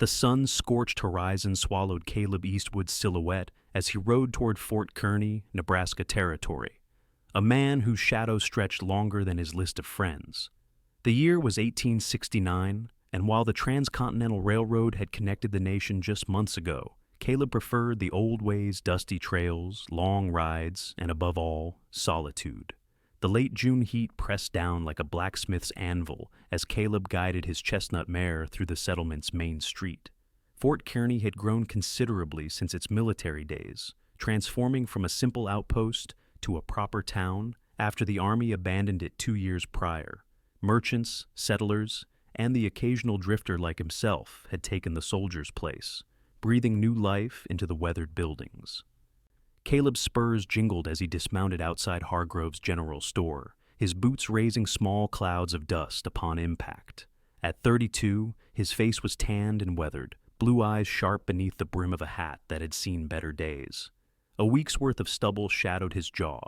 The sun-scorched horizon swallowed Caleb Eastwood's silhouette as he rode toward Fort Kearny, Nebraska Territory, a man whose shadow stretched longer than his list of friends. The year was 1869, and while the Transcontinental Railroad had connected the nation just months ago, Caleb preferred the old ways, dusty trails, long rides, and above all, solitude. The late June heat pressed down like a blacksmith's anvil as Caleb guided his chestnut mare through the settlement's main street. Fort Kearny had grown considerably since its military days, transforming from a simple outpost to a proper town after the Army abandoned it 2 years prior. Merchants, settlers, and the occasional drifter like himself had taken the soldier's place, breathing new life into the weathered buildings. Caleb's spurs jingled as he dismounted outside Hargrove's general store, his boots raising small clouds of dust upon impact. At 32, his face was tanned and weathered, blue eyes sharp beneath the brim of a hat that had seen better days. A week's worth of stubble shadowed his jaw,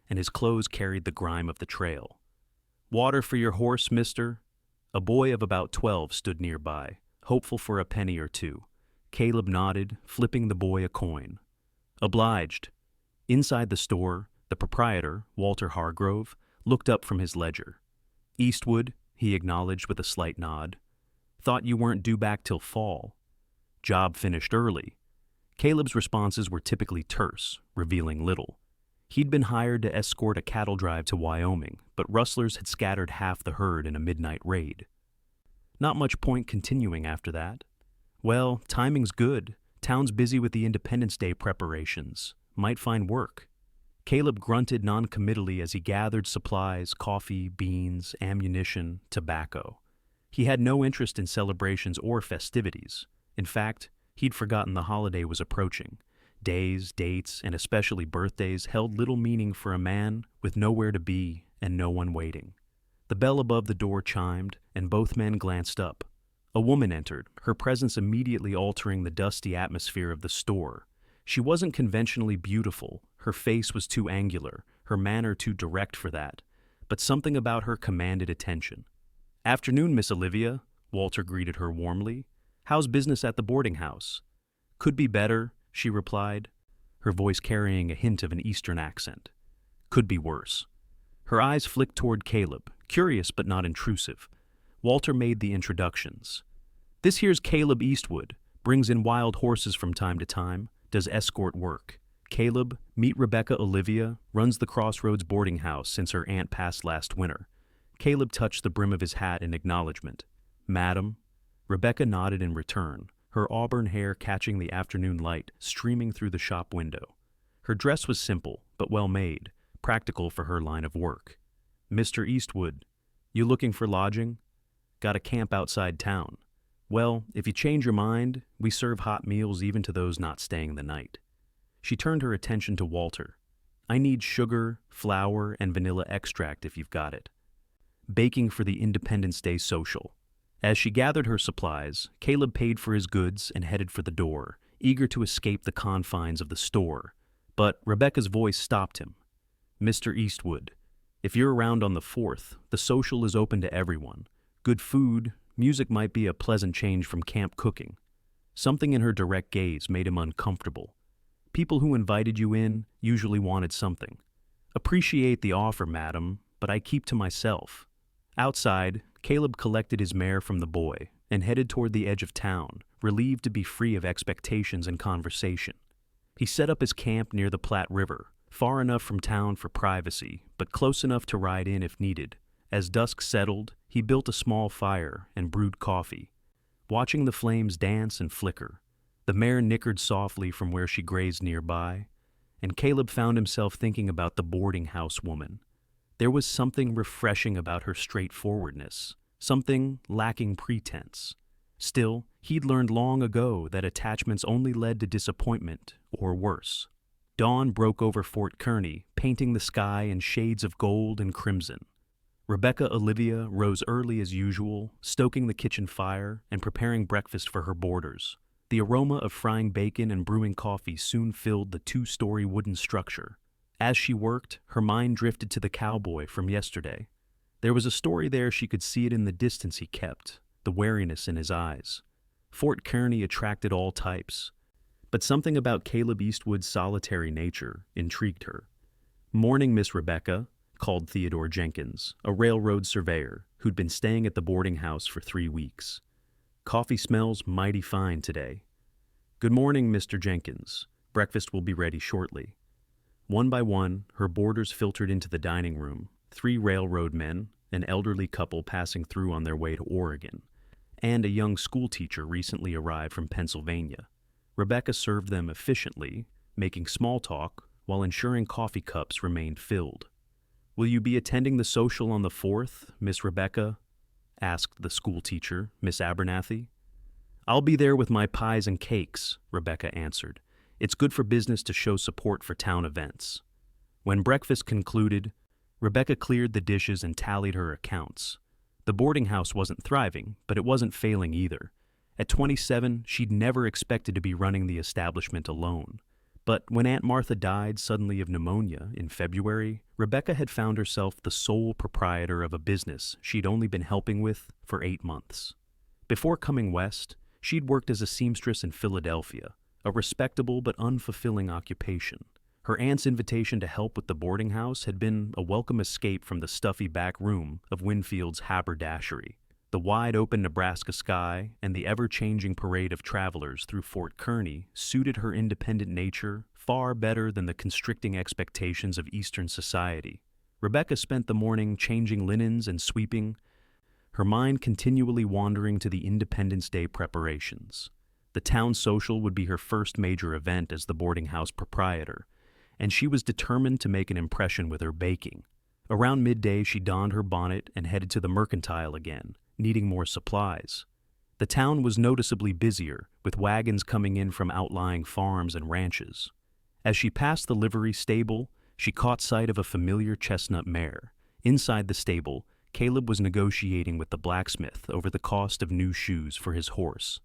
and his clothes carried the grime of the trail. "Water for your horse, mister?" A boy of about 12 stood nearby, hopeful for a penny or two. Caleb nodded, flipping the boy a coin. "Obliged." Inside the store, the proprietor, Walter Hargrove, looked up from his ledger. "Eastwood," he acknowledged with a slight nod. "Thought you weren't due back till fall." "Job finished early." Caleb's responses were typically terse, revealing little. He'd been hired to escort a cattle drive to Wyoming, but rustlers had scattered half the herd in a midnight raid. Not much point continuing after that. "Well, timing's good. Town's busy with the Independence Day preparations. Might find work." Caleb grunted noncommittally as he gathered supplies, coffee, beans, ammunition, tobacco. He had no interest in celebrations or festivities. In fact, he'd forgotten the holiday was approaching. Days, dates, and especially birthdays held little meaning for a man with nowhere to be and no one waiting. The bell above the door chimed, and both men glanced up. A woman entered, her presence immediately altering the dusty atmosphere of the store. She wasn't conventionally beautiful, her face was too angular, her manner too direct for that, but something about her commanded attention. "Afternoon, Miss Olivia," Walter greeted her warmly. "How's business at the boarding house?" "Could be better," she replied, her voice carrying a hint of an Eastern accent. "Could be worse." Her eyes flicked toward Caleb, curious but not intrusive. Walter made the introductions. "This here's Caleb Eastwood, brings in wild horses from time to time, does escort work. Caleb, meet Rebecca Olivia, runs the Crossroads boarding house since her aunt passed last winter." Caleb touched the brim of his hat in acknowledgement. "Madam." Rebecca nodded in return, her auburn hair catching the afternoon light streaming through the shop window. Her dress was simple, but well made, practical for her line of work. "Mr. Eastwood, you looking for lodging?" "Got a camp outside town." "Well, if you change your mind, we serve hot meals even to those not staying the night." She turned her attention to Walter. "I need sugar, flour, and vanilla extract if you've got it." "Baking for the Independence Day social." As she gathered her supplies, Caleb paid for his goods and headed for the door, eager to escape the confines of the store. But Rebecca's voice stopped him. "Mr. Eastwood, if you're around on the 4th, the social is open to everyone. Good food, music might be a pleasant change from camp cooking." Something in her direct gaze made him uncomfortable. People who invited you in usually wanted something. "Appreciate the offer, madam, but I keep to myself." Outside, Caleb collected his mare from the boy and headed toward the edge of town, relieved to be free of expectations and conversation. He set up his camp near the Platte River, far enough from town for privacy, but close enough to ride in if needed. As dusk settled, he built a small fire and brewed coffee. Watching the flames dance and flicker, the mare nickered softly from where she grazed nearby, and Caleb found himself thinking about the boarding house woman. There was something refreshing about her straightforwardness, something lacking pretense. Still, he'd learned long ago that attachments only led to disappointment or worse. Dawn broke over Fort Kearny, painting the sky in shades of gold and crimson. Rebecca Olivia rose early as usual, stoking the kitchen fire and preparing breakfast for her boarders. The aroma of frying bacon and brewing coffee soon filled the 2-story wooden structure. As she worked, her mind drifted to the cowboy from yesterday. There was a story there she could see it in the distance he kept, the wariness in his eyes. Fort Kearny attracted all types, but something about Caleb Eastwood's solitary nature intrigued her. "Morning, Miss Rebecca," called Theodore Jenkins, a railroad surveyor who'd been staying at the boarding house for 3 weeks. "Coffee smells mighty fine today." "Good morning, Mr. Jenkins. Breakfast will be ready shortly." One by one, her boarders filtered into the dining room, 3 railroad men, an elderly couple passing through on their way to Oregon, and a young schoolteacher recently arrived from Pennsylvania. Rebecca served them efficiently, making small talk while ensuring coffee cups remained filled. "Will you be attending the social on the 4th, Miss Rebecca?" asked the schoolteacher, Miss Abernathy. "I'll be there with my pies and cakes," Rebecca answered. "It's good for business to show support for town events." When breakfast concluded, Rebecca cleared the dishes and tallied her accounts. The boarding house wasn't thriving, but it wasn't failing either. At 27, she'd never expected to be running the establishment alone. But when Aunt Martha died suddenly of pneumonia in February, Rebecca had found herself the sole proprietor of a business she'd only been helping with for 8 months. Before coming west, she'd worked as a seamstress in Philadelphia, a respectable but unfulfilling occupation. Her aunt's invitation to help with the boarding house had been a welcome escape from the stuffy back room of Winfield's haberdashery. The wide-open Nebraska sky and the ever-changing parade of travelers through Fort Kearny suited her independent nature far better than the constricting expectations of Eastern society. Rebecca spent the morning changing linens and sweeping, her mind continually wandering to the Independence Day preparations. The town social would be her first major event as the boarding house proprietor, and she was determined to make an impression with her baking. Around midday, she donned her bonnet and headed to the mercantile again, needing more supplies. The town was noticeably busier, with wagons coming in from outlying farms and ranches. As she passed the livery stable, she caught sight of a familiar chestnut mare. Inside the stable, Caleb was negotiating with the blacksmith over the cost of new shoes for his horse.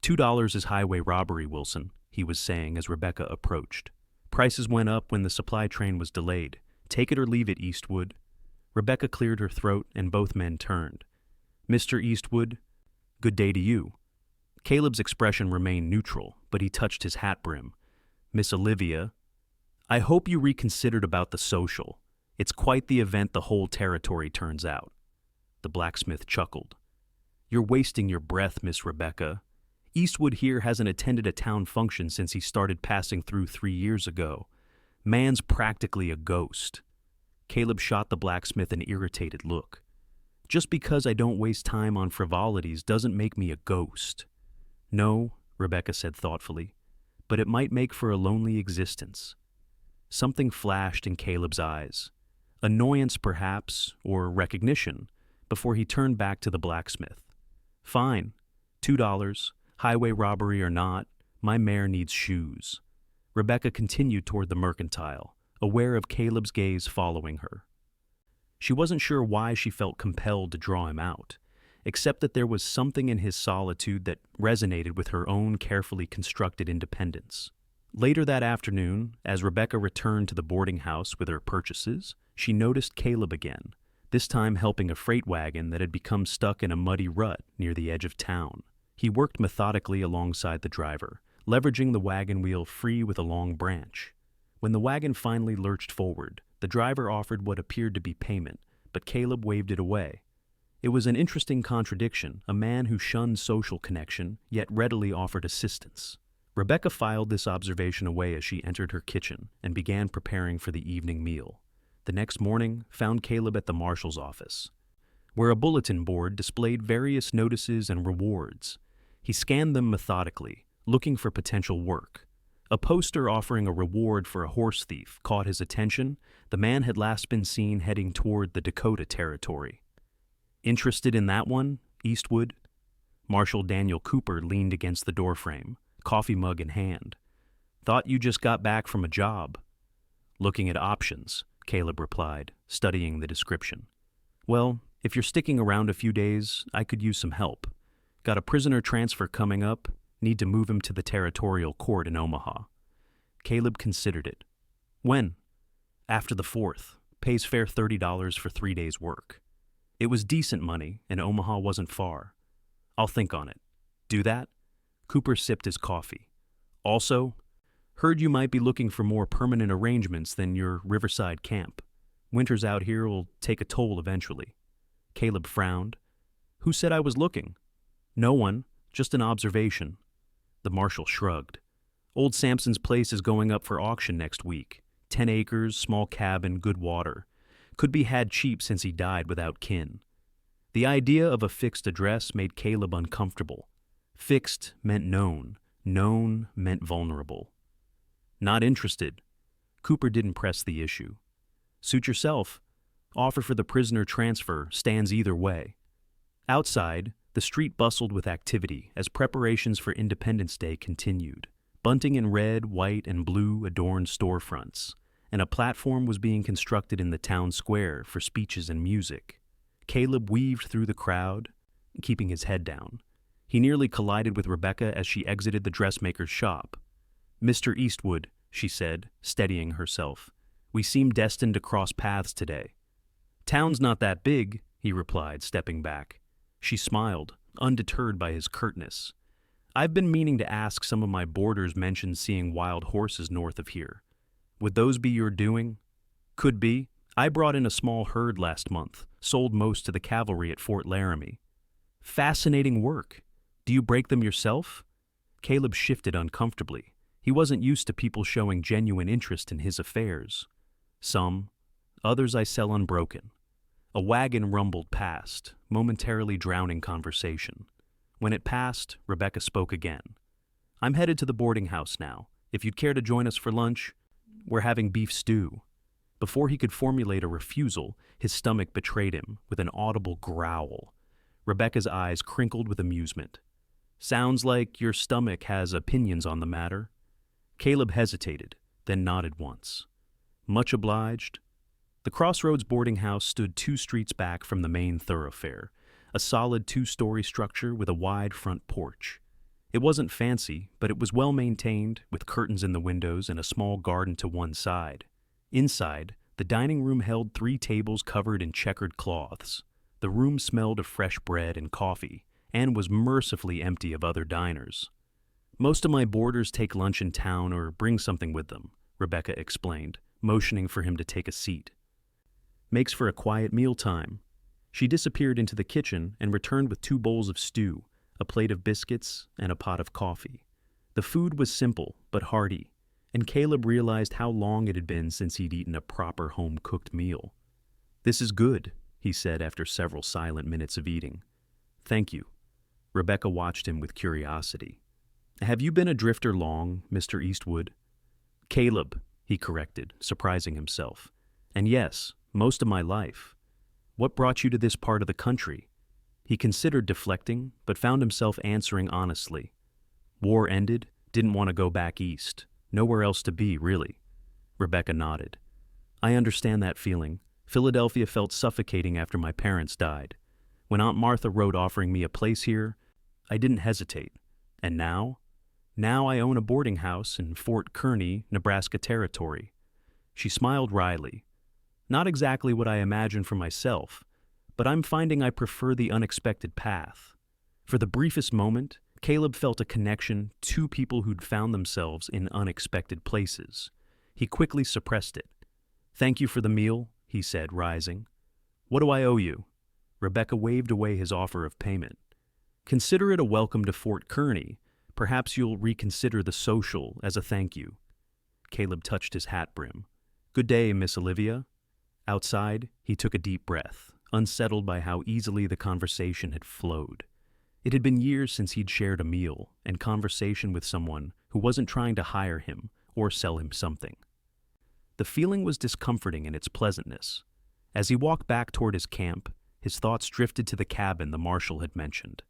$2 is highway robbery, Wilson," he was saying as Rebecca approached. "Prices went up when the supply train was delayed. Take it or leave it, Eastwood." Rebecca cleared her throat and both men turned. "Mr. Eastwood, good day to you." Caleb's expression remained neutral, but he touched his hat brim. "Miss Olivia, I hope you reconsidered about the social. It's quite the event the whole territory turns out." The blacksmith chuckled. "You're wasting your breath, Miss Rebecca. Eastwood here hasn't attended a town function since he started passing through 3 years ago. Man's practically a ghost." Caleb shot the blacksmith an irritated look. "Just because I don't waste time on frivolities doesn't make me a ghost." "No," Rebecca said thoughtfully, "but it might make for a lonely existence." Something flashed in Caleb's eyes. Annoyance, perhaps, or recognition, before he turned back to the blacksmith. "Fine. $2, highway robbery or not, my mare needs shoes." Rebecca continued toward the mercantile, aware of Caleb's gaze following her. She wasn't sure why she felt compelled to draw him out, except that there was something in his solitude that resonated with her own carefully constructed independence. Later that afternoon, as Rebecca returned to the boarding house with her purchases, she noticed Caleb again, this time helping a freight wagon that had become stuck in a muddy rut near the edge of town. He worked methodically alongside the driver, leveraging the wagon wheel free with a long branch. When the wagon finally lurched forward, the driver offered what appeared to be payment, but Caleb waved it away. It was an interesting contradiction, a man who shunned social connection, yet readily offered assistance. Rebecca filed this observation away as she entered her kitchen and began preparing for the evening meal. The next morning found Caleb at the marshal's office, where a bulletin board displayed various notices and rewards. He scanned them methodically, looking for potential work. A poster offering a reward for a horse thief caught his attention. The man had last been seen heading toward the Dakota Territory. "Interested in that one, Eastwood?" Marshal Daniel Cooper leaned against the doorframe, coffee mug in hand. "Thought you just got back from a job." "Looking at options," Caleb replied, studying the description. "Well, if you're sticking around a few days, I could use some help. Got a prisoner transfer coming up. Need to move him to the territorial court in Omaha." Caleb considered it. "When?" "After the 4th. Pays fair $30 for 3 days' work." It was decent money, and Omaha wasn't far. "I'll think on it." "Do that?" Cooper sipped his coffee. Also, heard you might be looking for more permanent arrangements than your riverside camp. Winters out here will take a toll eventually. Caleb frowned. Who said I was looking? No one, just an observation. The marshal shrugged. Old Sampson's place is going up for auction next week. 10 acres, small cabin, good water. Could be had cheap since he died without kin. The idea of a fixed address made Caleb uncomfortable. Fixed meant known. Known meant vulnerable. Not interested. Cooper didn't press the issue. Suit yourself. Offer for the prisoner transfer stands either way. Outside, the street bustled with activity as preparations for Independence Day continued. Bunting in red, white, and blue adorned storefronts, and a platform was being constructed in the town square for speeches and music. Caleb weaved through the crowd, keeping his head down. He nearly collided with Rebecca as she exited the dressmaker's shop. "Mr. Eastwood," she said, steadying herself. "We seem destined to cross paths today." "Town's not that big," he replied, stepping back. She smiled, undeterred by his curtness. "I've been meaning to ask. Some of my boarders mentioned seeing wild horses north of here. Would those be your doing?" "Could be. I brought in a small herd last month, sold most to the cavalry at Fort Laramie." "Fascinating work. Do you break them yourself?" Caleb shifted uncomfortably. He wasn't used to people showing genuine interest in his affairs. "Some. Others I sell unbroken." A wagon rumbled past, momentarily drowning conversation. When it passed, Rebecca spoke again. "I'm headed to the boarding house now. If you'd care to join us for lunch, we're having beef stew." Before he could formulate a refusal, his stomach betrayed him with an audible growl. Rebecca's eyes crinkled with amusement. "Sounds like your stomach has opinions on the matter." Caleb hesitated, then nodded once. "Much obliged." The Crossroads boarding house stood 2 streets back from the main thoroughfare, a solid 2-story structure with a wide front porch. It wasn't fancy, but it was well maintained, with curtains in the windows and a small garden to one side. Inside, the dining room held 3 tables covered in checkered cloths. The room smelled of fresh bread and coffee, and was mercifully empty of other diners. "Most of my boarders take lunch in town or bring something with them," Rebecca explained, motioning for him to take a seat. "Makes for a quiet mealtime." She disappeared into the kitchen and returned with 2 bowls of stew, a plate of biscuits, and a pot of coffee. The food was simple but hearty, and Caleb realized how long it had been since he'd eaten a proper home-cooked meal. "This is good," he said after several silent minutes of eating. "Thank you." Rebecca watched him with curiosity. "Have you been a drifter long, Mr. Eastwood?" "Caleb," he corrected, surprising himself. "And yes, most of my life. What brought you to this part of the country?" He considered deflecting, but found himself answering honestly. "War ended, didn't want to go back east. Nowhere else to be, really." Rebecca nodded. "I understand that feeling. Philadelphia felt suffocating after my parents died. When Aunt Martha wrote offering me a place here, I didn't hesitate. And now? Now I own a boarding house in Fort Kearny, Nebraska Territory." She smiled wryly. "Not exactly what I imagined for myself, but I'm finding I prefer the unexpected path." For the briefest moment, Caleb felt a connection to people who'd found themselves in unexpected places. He quickly suppressed it. "Thank you for the meal," he said, rising. "What do I owe you?" Rebecca waved away his offer of payment. "Consider it a welcome to Fort Kearny. Perhaps you'll reconsider the social as a thank you." Caleb touched his hat brim. "Good day, Miss Olivia." Outside, he took a deep breath, unsettled by how easily the conversation had flowed. It had been years since he'd shared a meal and conversation with someone who wasn't trying to hire him or sell him something. The feeling was discomforting in its pleasantness. As he walked back toward his camp, his thoughts drifted to the cabin the marshal had mentioned.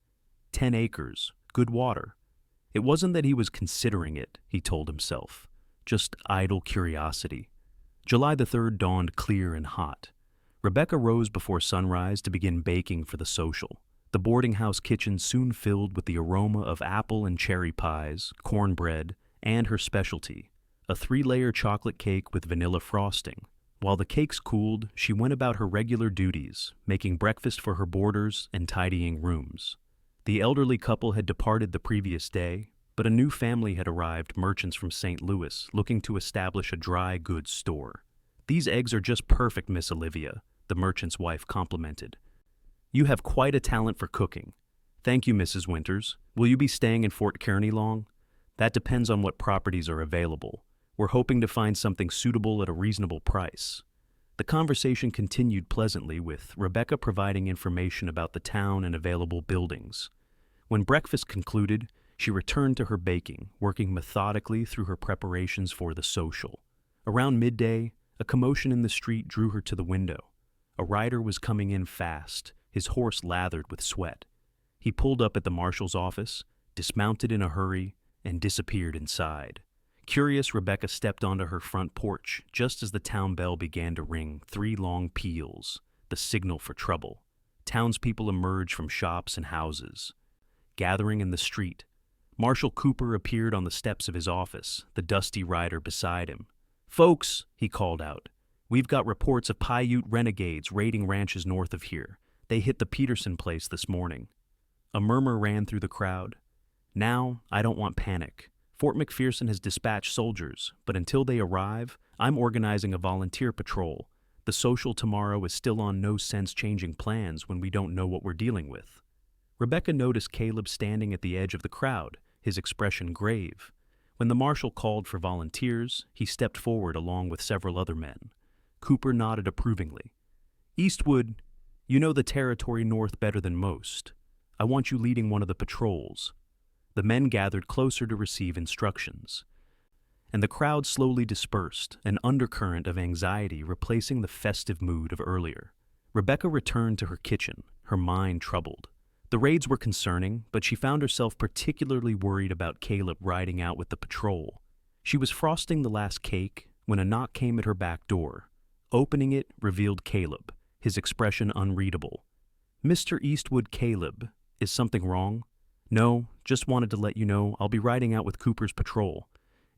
10 acres, good water. It wasn't that he was considering it, he told himself, just idle curiosity. July the 3rd dawned clear and hot. Rebecca rose before sunrise to begin baking for the social. The boarding house kitchen soon filled with the aroma of apple and cherry pies, cornbread, and her specialty, a 3-layer chocolate cake with vanilla frosting. While the cakes cooled, she went about her regular duties, making breakfast for her boarders and tidying rooms. The elderly couple had departed the previous day, But a new family had arrived, merchants from St. Louis, looking to establish a dry goods store. "These eggs are just perfect, Miss Olivia," the merchant's wife complimented. "You have quite a talent for cooking." "Thank you, Mrs. Winters. Will you be staying in Fort Kearney long?" "That depends on what properties are available. We're hoping to find something suitable at a reasonable price." The conversation continued pleasantly, with Rebecca providing information about the town and available buildings. When breakfast concluded, she returned to her baking, working methodically through her preparations for the social. Around midday, a commotion in the street drew her to the window. A rider was coming in fast, his horse lathered with sweat. He pulled up at the marshal's office, dismounted in a hurry, and disappeared inside. Curious, Rebecca stepped onto her front porch just as the town bell began to ring 3 long peals, the signal for trouble. Townspeople emerged from shops and houses. Gathering in the street, Marshal Cooper appeared on the steps of his office, the dusty rider beside him. "Folks," he called out, "we've got reports of Paiute renegades raiding ranches north of here. They hit the Peterson place this morning." A murmur ran through the crowd. "Now, I don't want panic. Fort McPherson has dispatched soldiers, but until they arrive, I'm organizing a volunteer patrol. The social tomorrow is still on no sense changing plans when we don't know what we're dealing with." Rebecca noticed Caleb standing at the edge of the crowd, his expression grave. When the marshal called for volunteers, he stepped forward along with several other men. Cooper nodded approvingly. "Eastwood, you know the territory north better than most. I want you leading one of the patrols." The men gathered closer to receive instructions, and the crowd slowly dispersed, an undercurrent of anxiety replacing the festive mood of earlier. Rebecca returned to her kitchen, her mind troubled. The raids were concerning, but she found herself particularly worried about Caleb riding out with the patrol. She was frosting the last cake when a knock came at her back door. Opening it revealed Caleb, his expression unreadable. "Mr. Eastwood, Caleb, is something wrong?" "No, just wanted to let you know I'll be riding out with Cooper's patrol.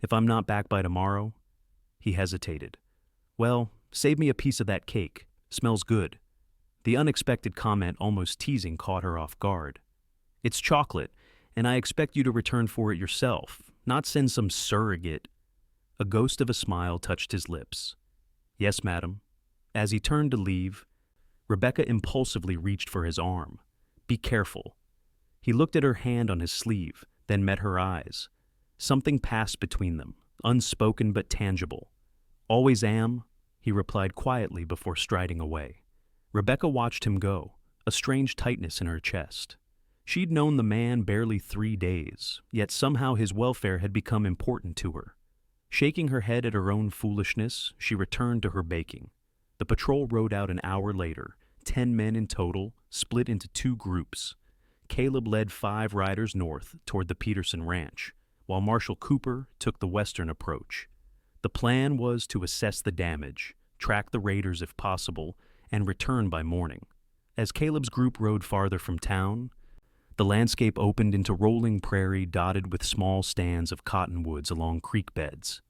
If I'm not back by tomorrow—" He hesitated. "Well, save me a piece of that cake. Smells good." The unexpected comment, almost teasing, caught her off guard. "It's chocolate, and I expect you to return for it yourself, not send some surrogate." A ghost of a smile touched his lips. "Yes, madam." As he turned to leave, Rebecca impulsively reached for his arm. "Be careful." He looked at her hand on his sleeve, then met her eyes. Something passed between them, unspoken but tangible. "Always am," he replied quietly before striding away. Rebecca watched him go, a strange tightness in her chest. She'd known the man barely 3 days, yet somehow his welfare had become important to her. Shaking her head at her own foolishness, she returned to her baking. The patrol rode out an hour later, 10 men in total, split into 2 groups. Caleb led 5 riders north toward the Peterson Ranch, while Marshal Cooper took the western approach. The plan was to assess the damage, track the raiders if possible, and return by morning. As Caleb's group rode farther from town, the landscape opened into rolling prairie dotted with small stands of cottonwoods along creek beds.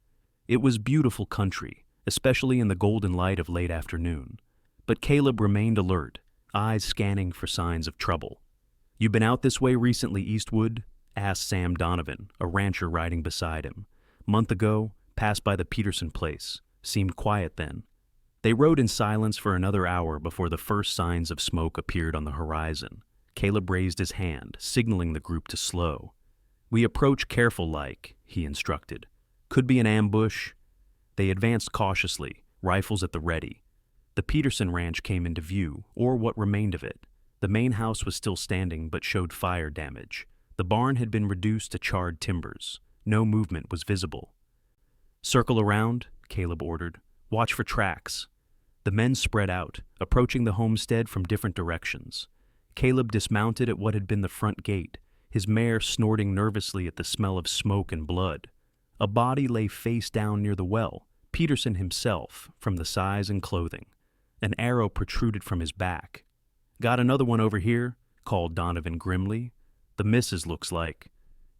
It was beautiful country, especially in the golden light of late afternoon. But Caleb remained alert, eyes scanning for signs of trouble. "You been out this way recently, Eastwood?" asked Sam Donovan, a rancher riding beside him. "Month ago, passed by the Peterson place. Seemed quiet then." They rode in silence for another hour before the first signs of smoke appeared on the horizon. Caleb raised his hand, signaling the group to slow. "We approach careful-like," he instructed. "Could be an ambush." They advanced cautiously, rifles at the ready. The Peterson ranch came into view, or what remained of it. The main house was still standing but showed fire damage. The barn had been reduced to charred timbers. No movement was visible. "Circle around," Caleb ordered. "Watch for tracks." The men spread out, approaching the homestead from different directions. Caleb dismounted at what had been the front gate, his mare snorting nervously at the smell of smoke and blood. A body lay face down near the well, Peterson himself, from the size and clothing. An arrow protruded from his back. "Got another one over here," called Donovan grimly. "The missus looks like."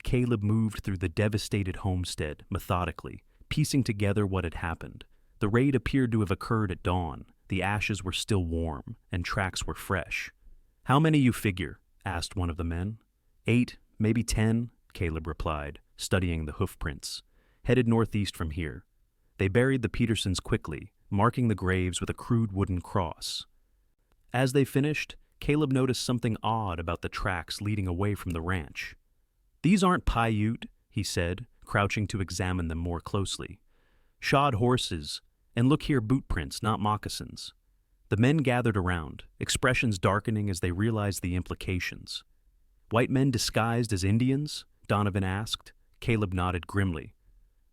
Caleb moved through the devastated homestead, methodically, piecing together what had happened. The raid appeared to have occurred at dawn. The ashes were still warm, and tracks were fresh. "How many you figure?" asked one of the men. 8, maybe 10, Caleb replied, studying the hoofprints. Headed northeast from here. They buried the Petersons quickly, marking the graves with a crude wooden cross. As they finished, Caleb noticed something odd about the tracks leading away from the ranch. "These aren't Paiute," he said, crouching to examine them more closely. "Shod horses, and look here, boot prints, not moccasins." The men gathered around, expressions darkening as they realized the implications. "White men disguised as Indians?" Donovan asked. Caleb nodded grimly.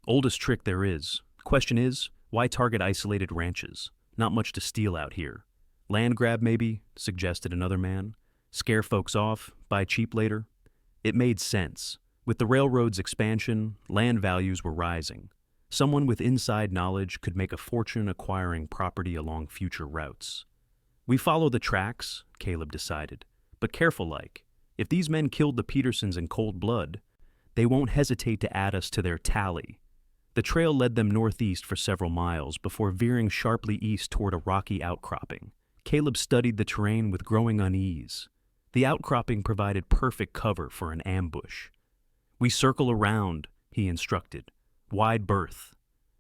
"Oldest trick there is. Question is, why target isolated ranches? Not much to steal out here." "Land grab, maybe," suggested another man. "Scare folks off, buy cheap later." It made sense. With the railroad's expansion, land values were rising. Someone with inside knowledge could make a fortune acquiring property along future routes. "We follow the tracks," Caleb decided, "but careful like. If these men killed the Petersons in cold blood, they won't hesitate to add us to their tally." The trail led them northeast for several miles before veering sharply east toward a rocky outcropping. Caleb studied the terrain with growing unease. The outcropping provided perfect cover for an ambush. "We circle around," he instructed. "Wide berth."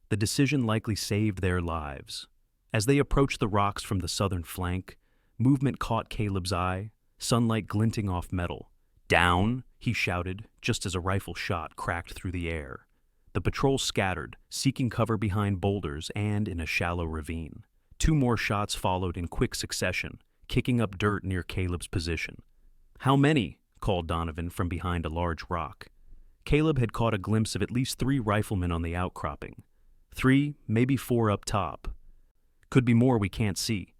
The decision likely saved their lives. As they approached the rocks from the southern flank, movement caught Caleb's eye, sunlight glinting off metal. "Down!" he shouted, just as a rifle shot cracked through the air. The patrol scattered, seeking cover behind boulders and in a shallow ravine. 2 more shots followed in quick succession, kicking up dirt near Caleb's position. "How many?" called Donovan from behind a large rock. Caleb had caught a glimpse of at least 3 riflemen on the outcropping. 3, maybe 4 up top. "Could be more we can't see."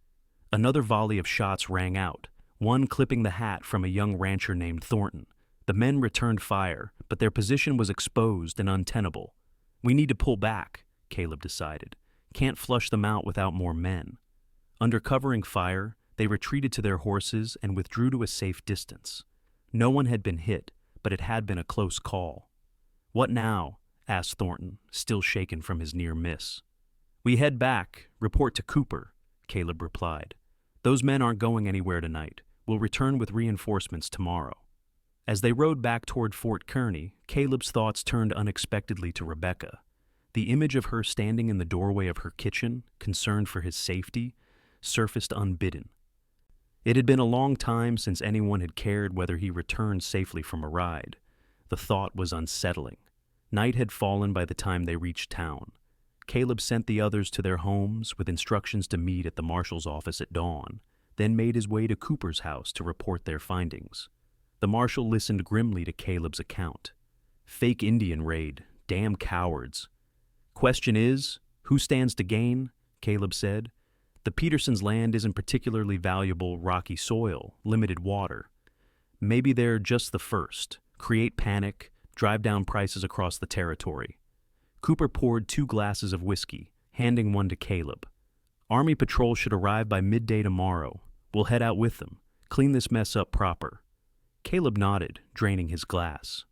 Another volley of shots rang out, one clipping the hat from a young rancher named Thornton. The men returned fire, but their position was exposed and untenable. "We need to pull back," Caleb decided. "Can't flush them out without more men." Under covering fire, they retreated to their horses and withdrew to a safe distance. No one had been hit, but it had been a close call. "What now?" asked Thornton, still shaken from his near miss. "We head back, report to Cooper," Caleb replied. "Those men aren't going anywhere tonight. We'll return with reinforcements tomorrow." As they rode back toward Fort Kearny, Caleb's thoughts turned unexpectedly to Rebecca. The image of her standing in the doorway of her kitchen, concerned for his safety, surfaced unbidden. It had been a long time since anyone had cared whether he returned safely from a ride. The thought was unsettling. Night had fallen by the time they reached town. Caleb sent the others to their homes with instructions to meet at the marshal's office at dawn, then made his way to Cooper's house to report their findings. The marshal listened grimly to Caleb's account. "Fake Indian raid, damn cowards." "Question is, who stands to gain?" Caleb said. "The Petersons' land isn't particularly valuable rocky soil, limited water. Maybe they're just the first, create panic, drive down prices across the territory." Cooper poured 2 glasses of whiskey, handing one to Caleb. "Army patrol should arrive by midday tomorrow. We'll head out with them, clean this mess up proper." Caleb nodded, draining his glass.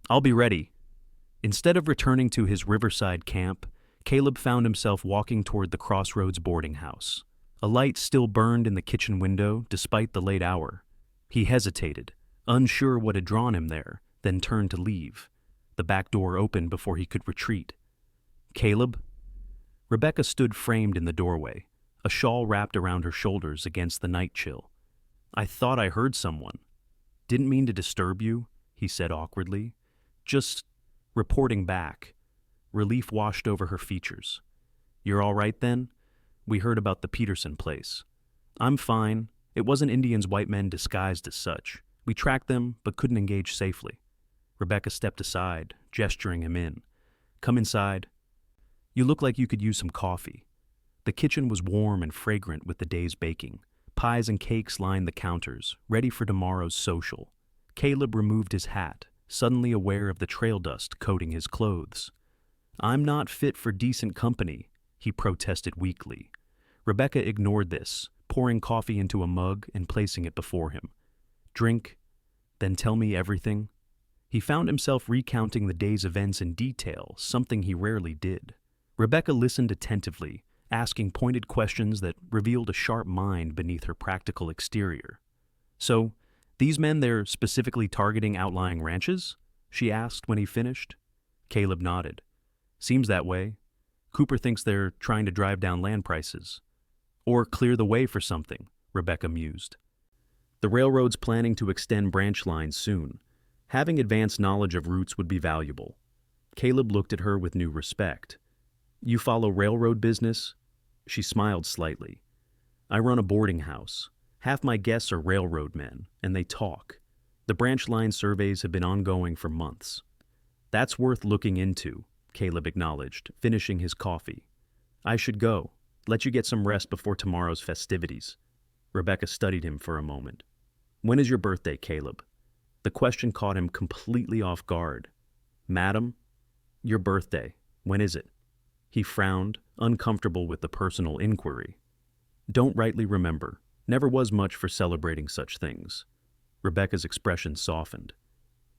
"I'll be ready." Instead of returning to his riverside camp, Caleb found himself walking toward the Crossroads boarding house. A light still burned in the kitchen window despite the late hour. He hesitated, unsure what had drawn him there, then turned to leave. The back door opened before he could retreat. "Caleb?" Rebecca stood framed in the doorway, a shawl wrapped around her shoulders against the night chill. "I thought I heard someone." "Didn't mean to disturb you," he said awkwardly. "Just reporting back." Relief washed over her features. "You're all right then? We heard about the Peterson place." "I'm fine. It wasn't Indians, white men disguised as such. We tracked them, but couldn't engage safely." Rebecca stepped aside, gesturing him in. "Come inside. You look like you could use some coffee." The kitchen was warm and fragrant with the day's baking. Pies and cakes lined the counters, ready for tomorrow's social. Caleb removed his hat, suddenly aware of the trail dust coating his clothes. "I'm not fit for decent company," he protested weakly. Rebecca ignored this, pouring coffee into a mug and placing it before him. "Drink, then tell me everything." He found himself recounting the day's events in detail, something he rarely did. Rebecca listened attentively, asking pointed questions that revealed a sharp mind beneath her practical exterior. "So, these men, they're specifically targeting outlying ranches?" she asked when he finished. Caleb nodded. Seems that way. Cooper thinks they're trying to drive down land prices. Or clear the way for something, Rebecca mused. The railroad's planning to extend branch lines soon. Having advanced knowledge of routes would be valuable. Caleb looked at her with new respect. You follow railroad business? She smiled slightly. I run a boarding house. Half my guests are railroad men, and they talk. The branch line surveys have been ongoing for months. That's worth looking into, Caleb acknowledged, finishing his coffee. I should go. Let you get some rest before tomorrow's festivities. Rebecca studied him for a moment. When is your birthday, Caleb? The question caught him completely off guard. Madam, your birthday. When is it? He frowned, uncomfortable with the personal inquiry. Don't rightly remember. Never was much for celebrating such things. Rebecca's expression softened.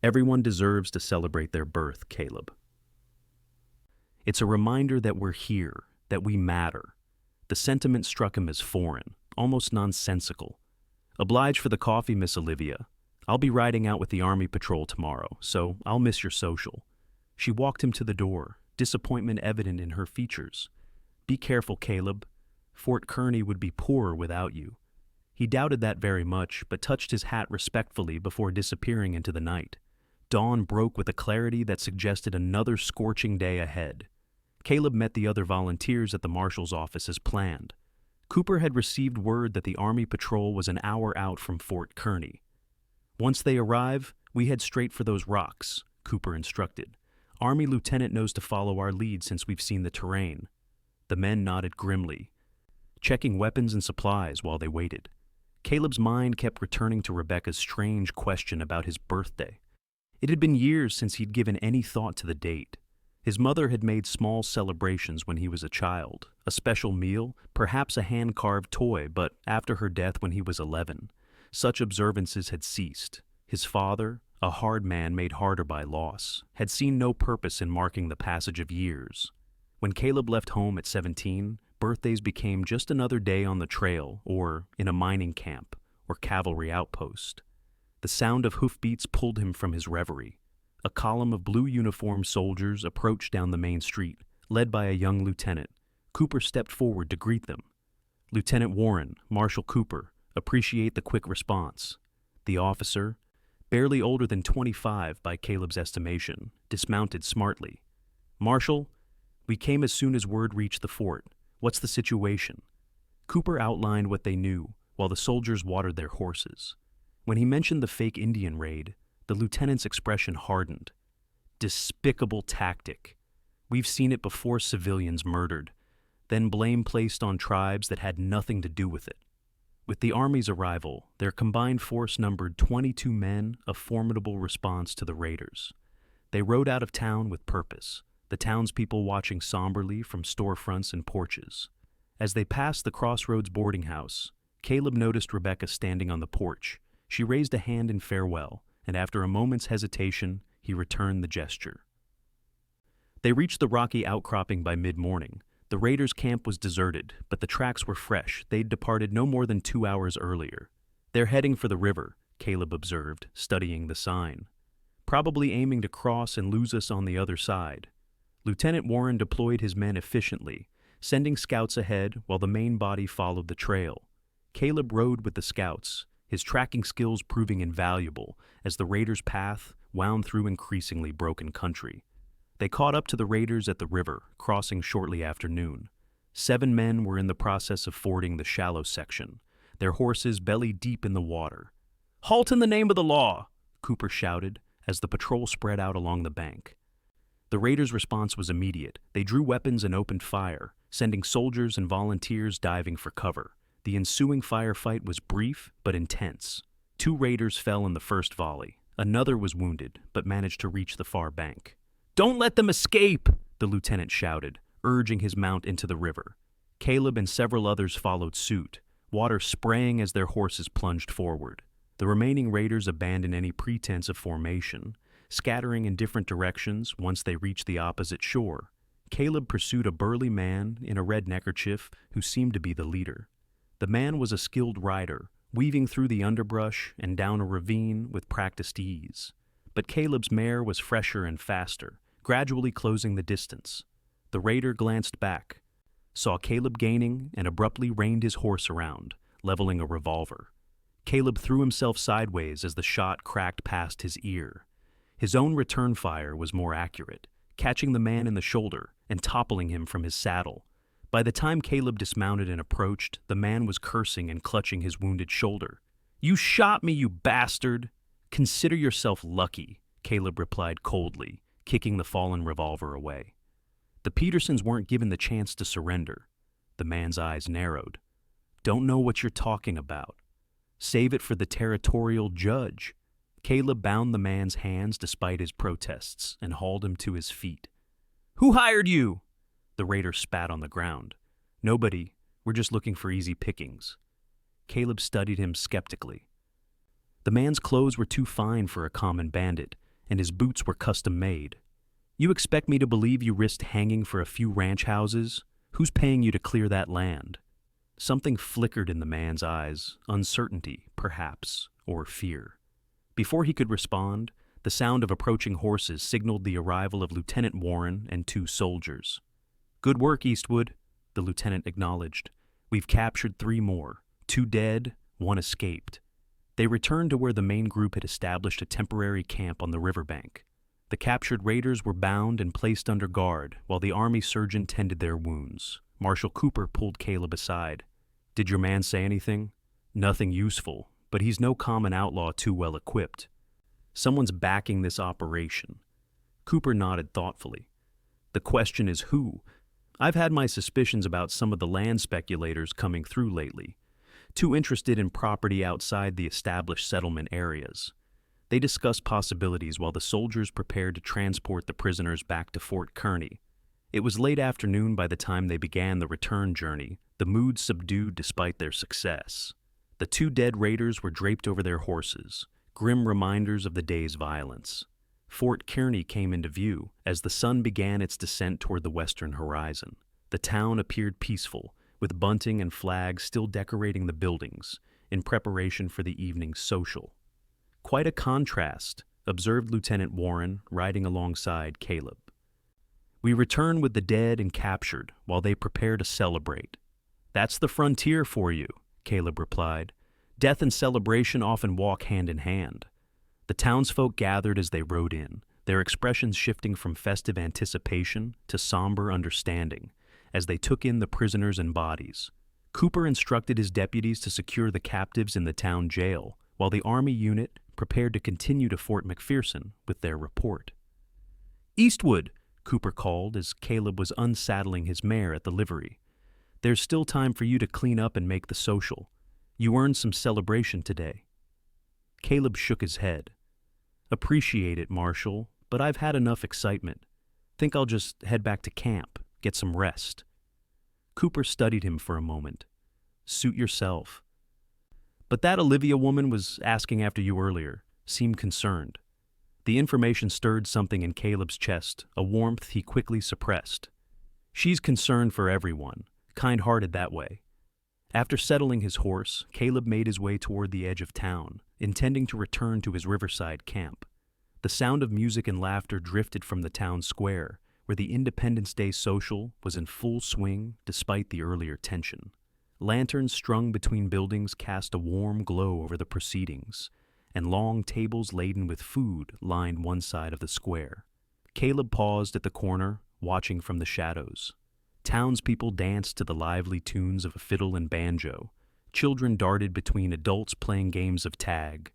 Everyone deserves to celebrate their birth, Caleb. It's a reminder that we're here, that we matter. The sentiment struck him as foreign, almost nonsensical. Oblige for the coffee, Miss Olivia. I'll be riding out with the Army Patrol tomorrow, so I'll miss your social. She walked him to the door, disappointment evident in her features. Be careful, Caleb. Fort Kearny would be poorer without you. He doubted that very much, but touched his hat respectfully before disappearing into the night. Dawn broke with a clarity that suggested another scorching day ahead. Caleb met the other volunteers at the marshal's office as planned. Cooper had received word that the Army Patrol was an hour out from Fort Kearny. Once they arrive, we head straight for those rocks, Cooper instructed. Army lieutenant knows to follow our lead since we've seen the terrain. The men nodded grimly, checking weapons and supplies while they waited. Caleb's mind kept returning to Rebecca's strange question about his birthday. It had been years since he'd given any thought to the date. His mother had made small celebrations when he was a child, a special meal, perhaps a hand-carved toy, but after her death when he was 11, such observances had ceased. His father, a hard man made harder by loss, had seen no purpose in marking the passage of years. When Caleb left home at 17, birthdays became just another day on the trail or in a mining camp or cavalry outpost. The sound of hoofbeats pulled him from his reverie. A column of blue-uniformed soldiers approached down the main street, led by a young lieutenant. Cooper stepped forward to greet them. Lieutenant Warren, Marshal Cooper, appreciate the quick response. The officer, barely older than 25 by Caleb's estimation, dismounted smartly. Marshal, we came as soon as word reached the fort. What's the situation? Cooper outlined what they knew, while the soldiers watered their horses. When he mentioned the fake Indian raid, the lieutenant's expression hardened. Despicable tactic. We've seen it before, civilians murdered, then blame placed on tribes that had nothing to do with it. With the Army's arrival, their combined force numbered 22 men, a formidable response to the raiders. They rode out of town with purpose, the townspeople watching somberly from storefronts and porches. As they passed the Crossroads boarding house, Caleb noticed Rebecca standing on the porch. She raised a hand in farewell, and after a moment's hesitation, he returned the gesture. They reached the rocky outcropping by mid-morning. The raiders' camp was deserted, but the tracks were fresh. They'd departed no more than 2 hours earlier. They're heading for the river, Caleb observed, studying the sign. Probably aiming to cross and lose us on the other side. Lieutenant Warren deployed his men efficiently, sending scouts ahead while the main body followed the trail. Caleb rode with the scouts, his tracking skills proving invaluable as the raiders' path wound through increasingly broken country. They caught up to the raiders at the river, crossing shortly after noon. 7 men were in the process of fording the shallow section, their horses belly deep in the water. "Halt in the name of the law!" Cooper shouted as the patrol spread out along the bank. The raiders' response was immediate. They drew weapons and opened fire, sending soldiers and volunteers diving for cover. The ensuing firefight was brief but intense. 2 raiders fell in the first volley. Another was wounded, but managed to reach the far bank. "Don't let them escape!" the lieutenant shouted, urging his mount into the river. Caleb and several others followed suit, water spraying as their horses plunged forward. The remaining raiders abandoned any pretense of formation, scattering in different directions once they reached the opposite shore. Caleb pursued a burly man in a red neckerchief who seemed to be the leader. The man was a skilled rider, weaving through the underbrush and down a ravine with practiced ease. but Caleb's mare was fresher and faster, gradually closing the distance. The raider glanced back, saw Caleb gaining, and abruptly reined his horse around, leveling a revolver. Caleb threw himself sideways as the shot cracked past his ear. His own return fire was more accurate, catching the man in the shoulder and toppling him from his saddle. By the time Caleb dismounted and approached, the man was cursing and clutching his wounded shoulder. "You shot me, you bastard!" "Consider yourself lucky," Caleb replied coldly, kicking the fallen revolver away. The Petersons weren't given the chance to surrender. The man's eyes narrowed. "Don't know what you're talking about. Save it for the territorial judge." Caleb bound the man's hands despite his protests and hauled him to his feet. "Who hired you?" The raider spat on the ground. "Nobody. We're just looking for easy pickings." Caleb studied him skeptically. The man's clothes were too fine for a common bandit, and his boots were custom-made. "You expect me to believe you risked hanging for a few ranch houses? Who's paying you to clear that land?" Something flickered in the man's eyes, uncertainty, perhaps, or fear. Before he could respond, the sound of approaching horses signaled the arrival of Lieutenant Warren and 2 soldiers. "Good work, Eastwood," the lieutenant acknowledged. "We've captured 3 more, 2 dead, 1 escaped." They returned to where the main group had established a temporary camp on the riverbank. The captured raiders were bound and placed under guard while the army surgeon tended their wounds. Marshal Cooper pulled Caleb aside. "Did your man say anything?" "Nothing useful, but he's no common outlaw too well equipped. Someone's backing this operation." Cooper nodded thoughtfully. "The question is who? I've had my suspicions about some of the land speculators coming through lately, too interested in property outside the established settlement areas. They discussed possibilities while the soldiers prepared to transport the prisoners back to Fort Kearny. It was late afternoon by the time they began the return journey, the mood subdued despite their success. The 2 dead raiders were draped over their horses, grim reminders of the day's violence. Fort Kearny came into view as the sun began its descent toward the western horizon. The town appeared peaceful, with bunting and flags still decorating the buildings in preparation for the evening's social. "Quite a contrast," observed Lieutenant Warren, riding alongside Caleb. "We return with the dead and captured while they prepare to celebrate." "That's the frontier for you," Caleb replied. "Death and celebration often walk hand in hand." The townsfolk gathered as they rode in, their expressions shifting from festive anticipation to somber understanding as they took in the prisoners and bodies. Cooper instructed his deputies to secure the captives in the town jail, while the Army unit prepared to continue to Fort McPherson with their report. "Eastwood," Cooper called as Caleb was unsaddling his mare at the livery. "There's still time for you to clean up and make the social. You earned some celebration today." Caleb shook his head. "Appreciate it, Marshal, but I've had enough excitement. Think I'll just head back to camp, get some rest." Cooper studied him for a moment. "Suit yourself." "But that Olivia woman was asking after you earlier, seemed concerned." The information stirred something in Caleb's chest, a warmth he quickly suppressed. "She's concerned for everyone, kind-hearted that way." After settling his horse, Caleb made his way toward the edge of town, intending to return to his riverside camp. The sound of music and laughter drifted from the town square, where the Independence Day social was in full swing despite the earlier tension. Lanterns strung between buildings cast a warm glow over the proceedings, and long tables laden with food lined one side of the square. Caleb paused at the corner, watching from the shadows. Townspeople danced to the lively tunes of a fiddle and banjo. Children darted between adults playing games of tag.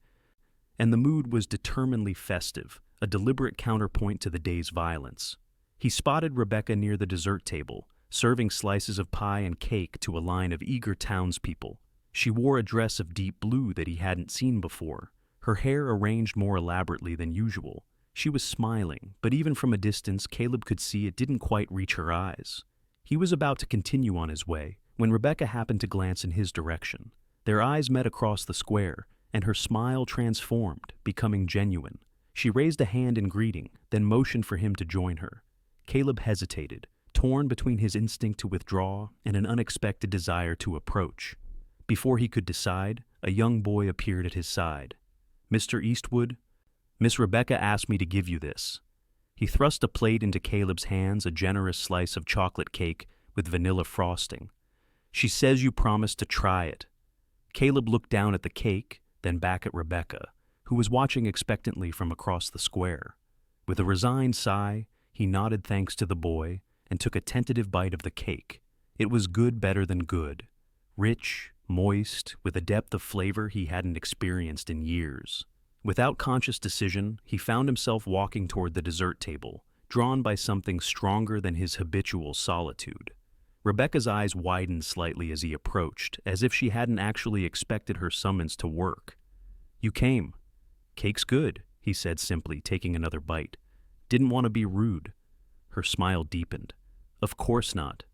And the mood was determinedly festive, a deliberate counterpoint to the day's violence. He spotted Rebecca near the dessert table, serving slices of pie and cake to a line of eager townspeople. She wore a dress of deep blue that he hadn't seen before, her hair arranged more elaborately than usual. She was smiling, but even from a distance Caleb could see it didn't quite reach her eyes. He was about to continue on his way when Rebecca happened to glance in his direction. Their eyes met across the square, and her smile transformed, becoming genuine. She raised a hand in greeting, then motioned for him to join her. Caleb hesitated, torn between his instinct to withdraw and an unexpected desire to approach. Before he could decide, a young boy appeared at his side. "Mr. Eastwood?" Miss Rebecca asked me to give you this. He thrust a plate into Caleb's hands, a generous slice of chocolate cake with vanilla frosting. She says you promised to try it. Caleb looked down at the cake, then back at Rebecca, who was watching expectantly from across the square. With a resigned sigh, he nodded thanks to the boy and took a tentative bite of the cake. It was good, better than good. Rich, moist, with a depth of flavor he hadn't experienced in years. Without conscious decision, he found himself walking toward the dessert table, drawn by something stronger than his habitual solitude. Rebecca's eyes widened slightly as he approached, as if she hadn't actually expected her summons to work. "You came. Cake's good," he said simply, taking another bite. "Didn't want to be rude." Her smile deepened. "Of course not.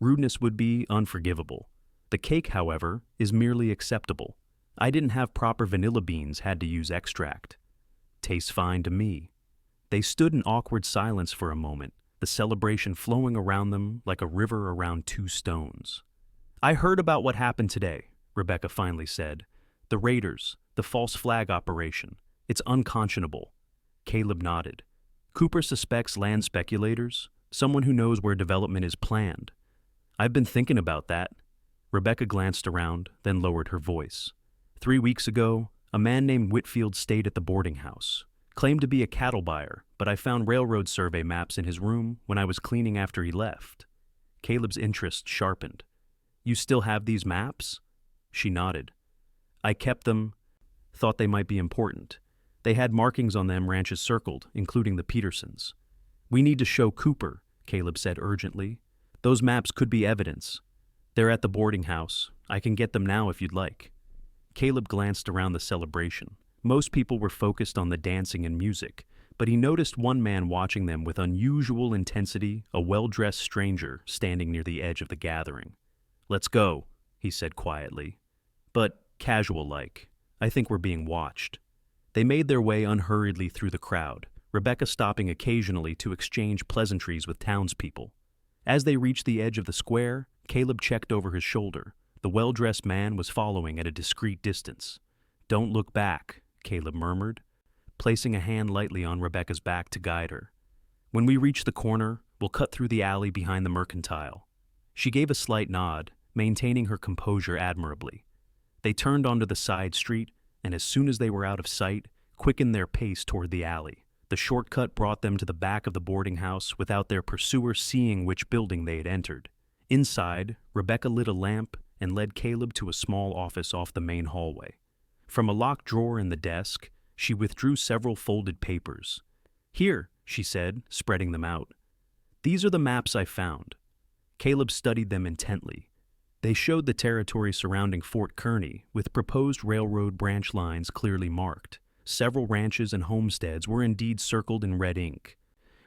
Rudeness would be unforgivable. The cake, however, is merely acceptable. I didn't have proper vanilla beans, had to use extract. Tastes fine to me." They stood in awkward silence for a moment, the celebration flowing around them like a river around two stones. "I heard about what happened today," Rebecca finally said. "The raiders, the false flag operation. It's unconscionable." Caleb nodded. "Cooper suspects land speculators, someone who knows where development is planned." "I've been thinking about that." Rebecca glanced around, then lowered her voice. 3 weeks ago, a man named Whitfield stayed at the boarding house. Claimed to be a cattle buyer, but I found railroad survey maps in his room when I was cleaning after he left. Caleb's interest sharpened. "You still have these maps?" She nodded. "I kept them, thought they might be important. They had markings on them ranches circled, including the Petersons." "We need to show Cooper," Caleb said urgently. "Those maps could be evidence. They're at the boarding house. I can get them now if you'd like." Caleb glanced around the celebration. Most people were focused on the dancing and music, but he noticed one man watching them with unusual intensity, a well-dressed stranger standing near the edge of the gathering. "Let's go," he said quietly, but casual-like. "I think we're being watched." They made their way unhurriedly through the crowd, Rebecca stopping occasionally to exchange pleasantries with townspeople. As they reached the edge of the square, Caleb checked over his shoulder. The well-dressed man was following at a discreet distance. "Don't look back," Caleb murmured, placing a hand lightly on Rebecca's back to guide her. "When we reach the corner, we'll cut through the alley behind the mercantile." She gave a slight nod, maintaining her composure admirably. They turned onto the side street, and as soon as they were out of sight, quickened their pace toward the alley. The shortcut brought them to the back of the boarding house without their pursuer seeing which building they had entered. Inside, Rebecca lit a lamp and led Caleb to a small office off the main hallway. From a locked drawer in the desk, she withdrew several folded papers. "Here," she said, spreading them out. "These are the maps I found." Caleb studied them intently. They showed the territory surrounding Fort Kearny, with proposed railroad branch lines clearly marked. Several ranches and homesteads were indeed circled in red ink,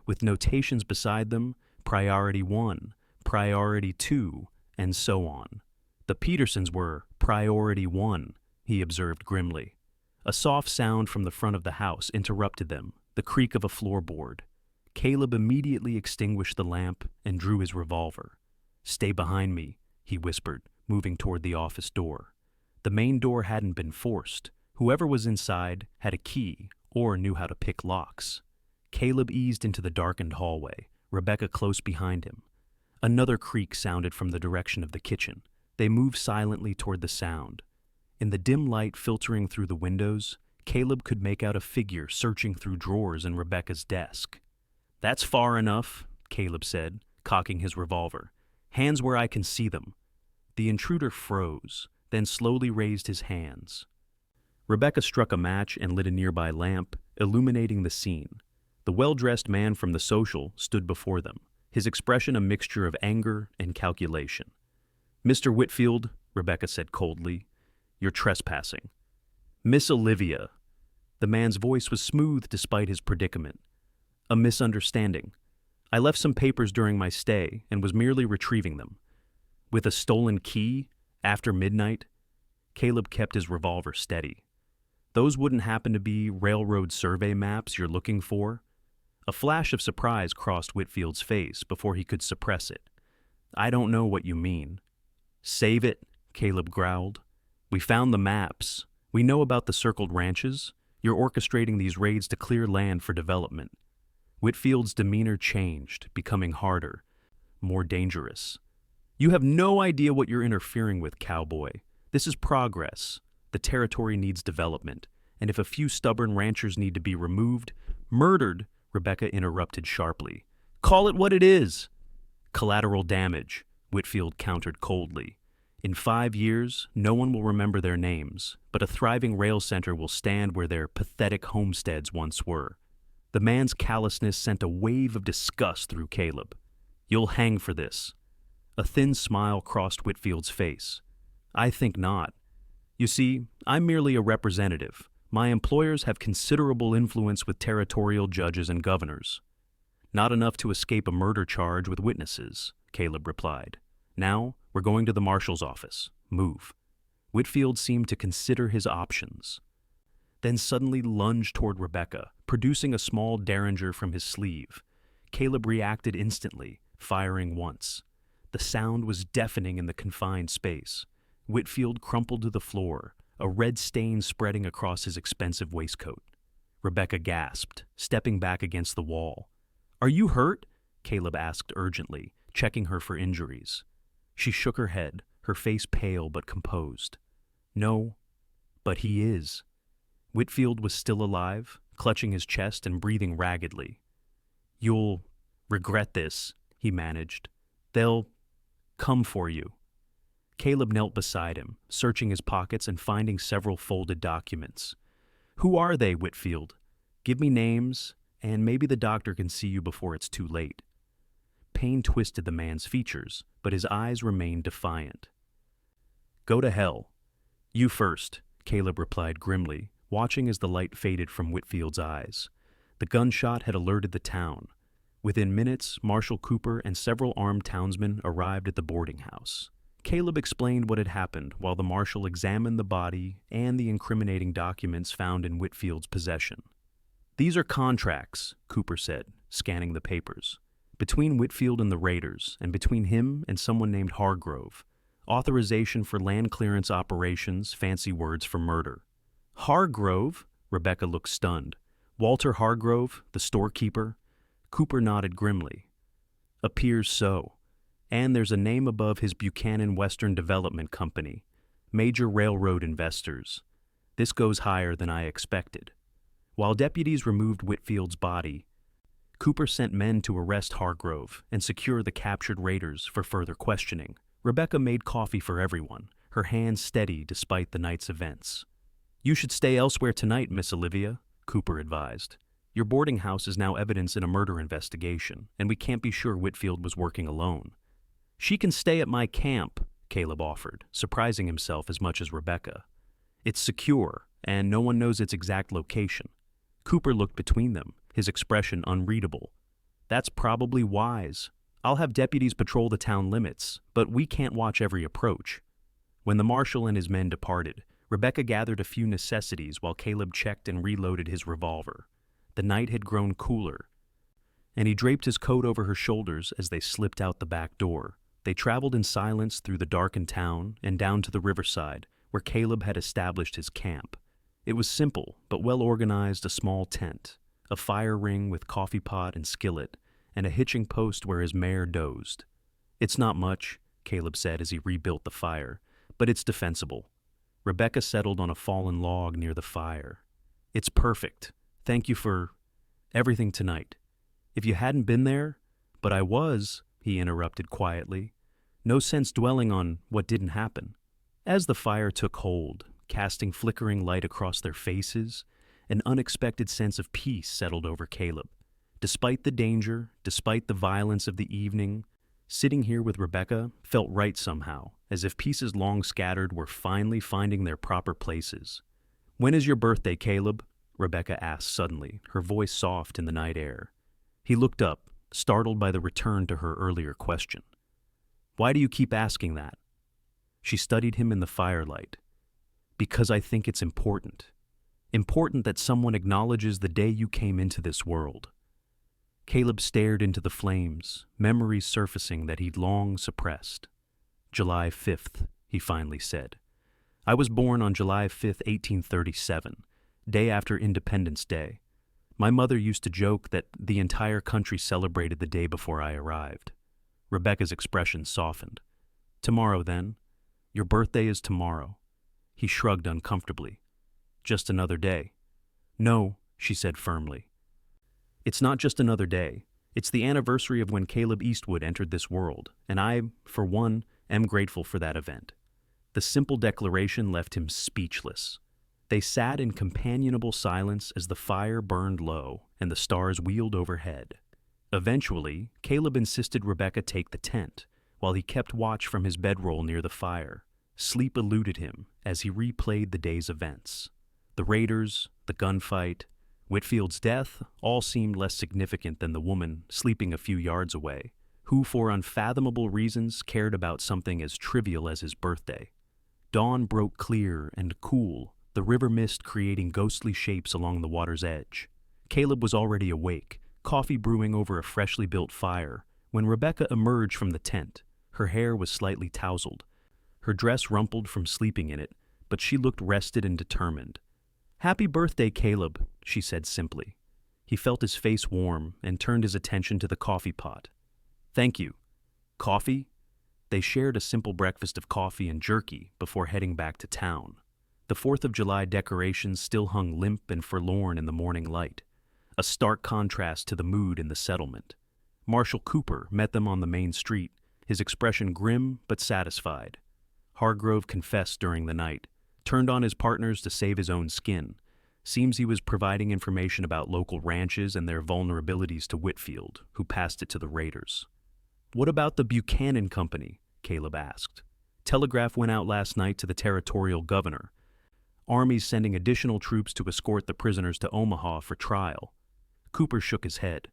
with notations beside them, Priority 1, Priority 2, and so on. The Petersons were Priority 1, he observed grimly. A soft sound from the front of the house interrupted them, the creak of a floorboard. Caleb immediately extinguished the lamp and drew his revolver. "Stay behind me," he whispered, moving toward the office door. The main door hadn't been forced. Whoever was inside had a key or knew how to pick locks. Caleb eased into the darkened hallway, Rebecca close behind him. Another creak sounded from the direction of the kitchen. They moved silently toward the sound. In the dim light filtering through the windows, Caleb could make out a figure searching through drawers in Rebecca's desk. "That's far enough," Caleb said, cocking his revolver. "Hands where I can see them." The intruder froze, then slowly raised his hands. Rebecca struck a match and lit a nearby lamp, illuminating the scene. The well-dressed man from the social stood before them, his expression a mixture of anger and calculation. "Mr. Whitfield," Rebecca said coldly, "you're trespassing." "Miss Olivia." The man's voice was smooth despite his predicament. "A misunderstanding. I left some papers during my stay and was merely retrieving them." "With a stolen key? After midnight?" Caleb kept his revolver steady. "Those wouldn't happen to be railroad survey maps you're looking for?" A flash of surprise crossed Whitfield's face before he could suppress it. "I don't know what you mean." "Save it," Caleb growled. "We found the maps. We know about the circled ranches. You're orchestrating these raids to clear land for development." Whitfield's demeanor changed, becoming harder, more dangerous. "You have no idea what you're interfering with, Cowboy. This is progress. The territory needs development, and if a few stubborn ranchers need to be removed, murdered," Rebecca interrupted sharply. "Call it what it is." "Collateral damage," Whitfield countered coldly. "In 5 years, no one will remember their names, but a thriving rail center will stand where their pathetic homesteads once were." The man's callousness sent a wave of disgust through Caleb. "You'll hang for this." A thin smile crossed Whitfield's face. "I think not. You see, I'm merely a representative. My employers have considerable influence with territorial judges and governors." "Not enough to escape a murder charge with witnesses," Caleb replied. "Now, we're going to the marshal's office. Move." Whitfield seemed to consider his options, then suddenly lunged toward Rebecca, producing a small derringer from his sleeve. Caleb reacted instantly, firing once. The sound was deafening in the confined space. Whitfield crumpled to the floor, a red stain spreading across his expensive waistcoat. Rebecca gasped, stepping back against the wall. "Are you hurt?" Caleb asked urgently, checking her for injuries. She shook her head, her face pale but composed. "No, but he is." Whitfield was still alive, clutching his chest and breathing raggedly. "You'll regret this," he managed. "They'll come for you." Caleb knelt beside him, searching his pockets and finding several folded documents. "Who are they, Whitfield? Give me names, and maybe the doctor can see you before it's too late." Pain twisted the man's features, but his eyes remained defiant. "Go to hell." "You first," Caleb replied grimly, watching as the light faded from Whitfield's eyes. The gunshot had alerted the town. Within minutes, Marshal Cooper and several armed townsmen arrived at the boarding house. Caleb explained what had happened while the marshal examined the body and the incriminating documents found in Whitfield's possession. "These are contracts," Cooper said, scanning the papers. "Between Whitfield and the raiders, and between him and someone named Hargrove. Authorization for land clearance operations, fancy words for murder." "Hargrove?" Rebecca looked stunned. "Walter Hargrove, the storekeeper?" Cooper nodded grimly. "Appears so. And there's a name above his Buchanan Western Development Company. Major railroad investors. This goes higher than I expected." While deputies removed Whitfield's body, Cooper sent men to arrest Hargrove and secure the captured raiders for further questioning. Rebecca made coffee for everyone, her hands steady despite the night's events. "You should stay elsewhere tonight, Miss Olivia," Cooper advised. "Your boarding house is now evidence in a murder investigation, and we can't be sure Whitfield was working alone." "She can stay at my camp," Caleb offered, surprising himself as much as Rebecca. "It's secure, and no one knows its exact location." Cooper looked between them, his expression unreadable. "That's probably wise. I'll have deputies patrol the town limits, but we can't watch every approach." When the marshal and his men departed, Rebecca gathered a few necessities while Caleb checked and reloaded his revolver. The night had grown cooler, and he draped his coat over her shoulders as they slipped out the back door. They traveled in silence through the darkened town and down to the riverside, where Caleb had established his camp. It was simple, but well-organized, a small tent, a fire ring with coffee pot and skillet, and a hitching post where his mare dozed. "It's not much," Caleb said as he rebuilt the fire, "but it's defensible." Rebecca settled on a fallen log near the fire. "It's perfect. Thank you for everything tonight. If you hadn't been there—" "But I was," he interrupted quietly. "No sense dwelling on what didn't happen." As the fire took hold, casting flickering light across their faces, an unexpected sense of peace settled over Caleb. Despite the danger, despite the violence of the evening, sitting here with Rebecca felt right somehow, as if pieces long scattered were finally finding their proper places. "When is your birthday, Caleb?" Rebecca asked suddenly, her voice soft in the night air. He looked up, startled by the return to her earlier question. "Why do you keep asking that?" She studied him in the firelight. "Because I think it's important. Important that someone acknowledges the day you came into this world." Caleb stared into the flames, memories surfacing that he'd long suppressed. "July 5th, he finally said. "I was born on July 5th, 1837, day after Independence Day. My mother used to joke that the entire country celebrated the day before I arrived. Rebecca's expression softened. Tomorrow, then? Your birthday is tomorrow. He shrugged uncomfortably. Just another day. No, she said firmly. It's not just another day. It's the anniversary of when Caleb Eastwood entered this world, and I, for one, am grateful for that event. The simple declaration left him speechless. They sat in companionable silence as the fire burned low and the stars wheeled overhead. Eventually, Caleb insisted Rebecca take the tent, while he kept watch from his bedroll near the fire. Sleep eluded him as he replayed the day's events. The raiders, the gunfight, Whitfield's death all seemed less significant than the woman sleeping a few yards away, who for unfathomable reasons cared about something as trivial as his birthday. Dawn broke clear and cool, the river mist creating ghostly shapes along the water's edge. Caleb was already awake, coffee brewing over a freshly built fire, when Rebecca emerged from the tent. Her hair was slightly tousled, her dress rumpled from sleeping in it, but she looked rested and determined. "Happy birthday, Caleb," she said simply. He felt his face warm and turned his attention to the coffee pot. "Thank you." Coffee? They shared a simple breakfast of coffee and jerky before heading back to town. The 4th of July decorations still hung limp and forlorn in the morning light, a stark contrast to the mood in the settlement. Marshal Cooper met them on the main street, his expression grim but satisfied. Hargrove confessed during the night, turned on his partners to save his own skin. Seems he was providing information about local ranches and their vulnerabilities to Whitfield, who passed it to the raiders. "What about the Buchanan Company?" Caleb asked. "Telegraph went out last night to the territorial governor. Army's sending additional troops to escort the prisoners to Omaha for trial." Cooper shook his head.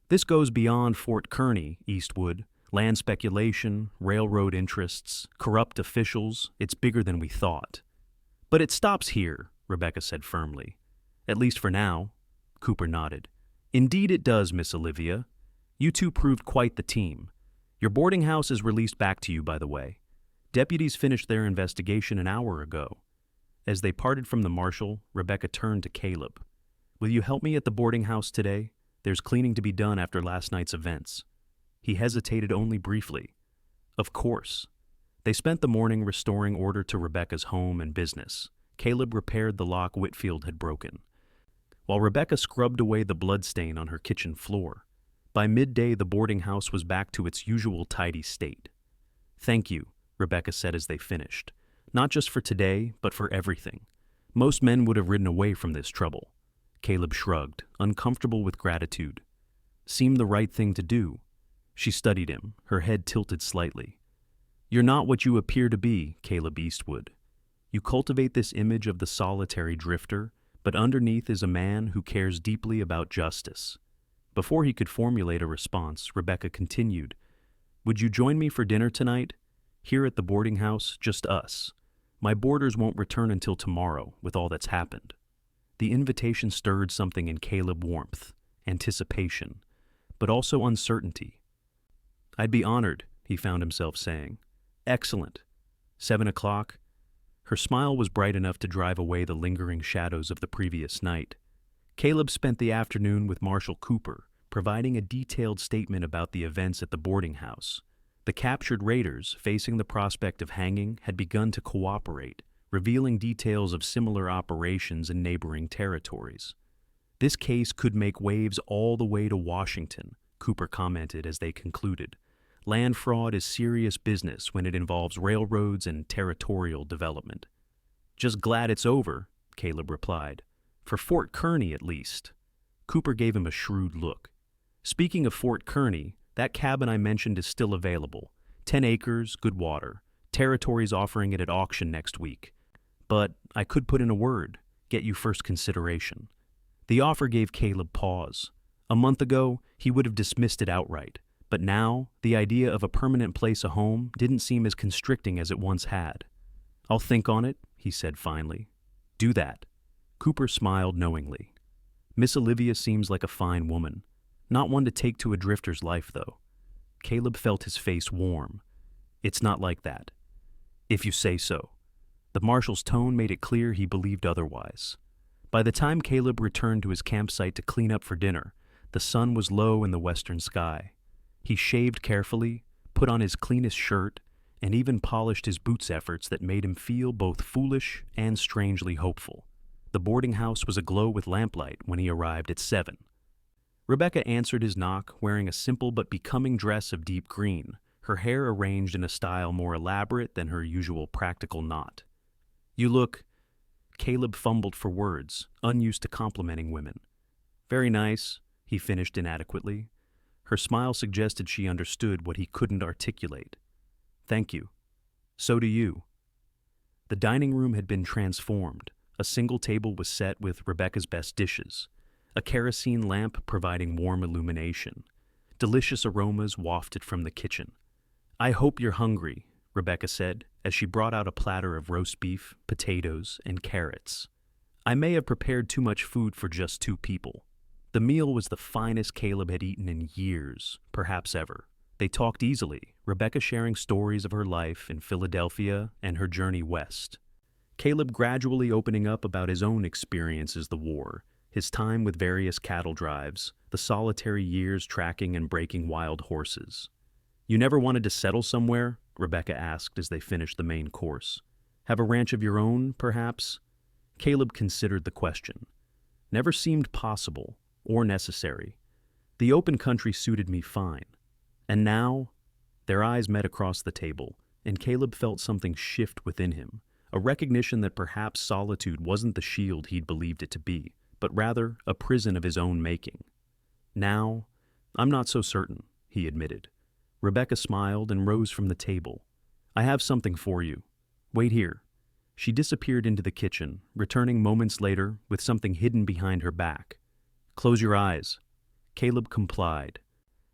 "This goes beyond Fort Kearny, Eastwood. Land speculation, railroad interests, corrupt officials. It's bigger than we thought." "But it stops here," Rebecca said firmly. "At least for now." Cooper nodded. "Indeed it does, Miss Olivia. You two proved quite the team. Your boarding house is released back to you, by the way. Deputies finished their investigation an hour ago." As they parted from the marshal, Rebecca turned to Caleb. "Will you help me at the boarding house today? There's cleaning to be done after last night's events." He hesitated only briefly. Of course. They spent the morning restoring order to Rebecca's home and business. Caleb repaired the lock Whitfield had broken, while Rebecca scrubbed away the bloodstain on her kitchen floor. By midday, the boarding house was back to its usual tidy state. "Thank you," Rebecca said as they finished. "Not just for today, but for everything. Most men would have ridden away from this trouble." Caleb shrugged, uncomfortable with gratitude. "Seemed the right thing to do." She studied him, her head tilted slightly. "You're not what you appear to be, Caleb Eastwood. You cultivate this image of the solitary drifter, but underneath is a man who cares deeply about justice." Before he could formulate a response, Rebecca continued, "Would you join me for dinner tonight? Here at the boarding house, just us. My boarders won't return until tomorrow, with all that's happened." The invitation stirred something in Caleb: warmth, anticipation, but also uncertainty. "I'd be honored," he found himself saying. "Excellent. 7 o'clock?" Her smile was bright enough to drive away the lingering shadows of the previous night. Caleb spent the afternoon with Marshal Cooper, providing a detailed statement about the events at the boarding house. The captured raiders, facing the prospect of hanging, had begun to cooperate, revealing details of similar operations in neighboring territories. "This case could make waves all the way to Washington," Cooper commented as they concluded. "Land fraud is serious business when it involves railroads and territorial development." "Just glad it's over," Caleb replied. "For Fort Kearny, at least." Cooper gave him a shrewd look. "Speaking of Fort Kearny, that cabin I mentioned is still available. 10 acres, good water. Territory's offering it at auction next week. But I could put in a word, get you first consideration." The offer gave Caleb pause. A month ago, he would have dismissed it outright. But now, the idea of a permanent place a home didn't seem as constricting as it once had. "I'll think on it," he said finally. "Do that." Cooper smiled knowingly. "Miss Olivia seems like a fine woman. Not one to take to a drifter's life, though." Caleb felt his face warm. "It's not like that." "If you say so." The marshal's tone made it clear he believed otherwise. By the time Caleb returned to his campsite to clean up for dinner, the sun was low in the western sky. He shaved carefully, put on his cleanest shirt, and even polished his boots efforts that made him feel both foolish and strangely hopeful. The boarding house was aglow with lamplight when he arrived at 7. Rebecca answered his knock wearing a simple but becoming dress of deep green, her hair arranged in a style more elaborate than her usual practical knot. "You look—" Caleb fumbled for words, unused to complimenting women. "Very nice," he finished inadequately. Her smile suggested she understood what he couldn't articulate. "Thank you. So do you." The dining room had been transformed. A single table was set with Rebecca's best dishes, a kerosene lamp providing warm illumination. Delicious aromas wafted from the kitchen. "I hope you're hungry," Rebecca said, as she brought out a platter of roast beef, potatoes, and carrots. "I may have prepared too much food for just 2 people." The meal was the finest Caleb had eaten in years, perhaps ever. They talked easily, Rebecca sharing stories of her life in Philadelphia and her journey west. Caleb gradually opening up about his own experiences the war, his time with various cattle drives, the solitary years tracking and breaking wild horses. "You never wanted to settle somewhere?" Rebecca asked as they finished the main course. "Have a ranch of your own, perhaps?" Caleb considered the question. "Never seemed possible or necessary. The open country suited me fine. And now?" Their eyes met across the table, and Caleb felt something shift within him, a recognition that perhaps solitude wasn't the shield he'd believed it to be, but rather a prison of his own making. "Now, I'm not so certain," he admitted. Rebecca smiled and rose from the table. "I have something for you. Wait here." She disappeared into the kitchen, returning moments later with something hidden behind her back. "Close your eyes." Caleb complied,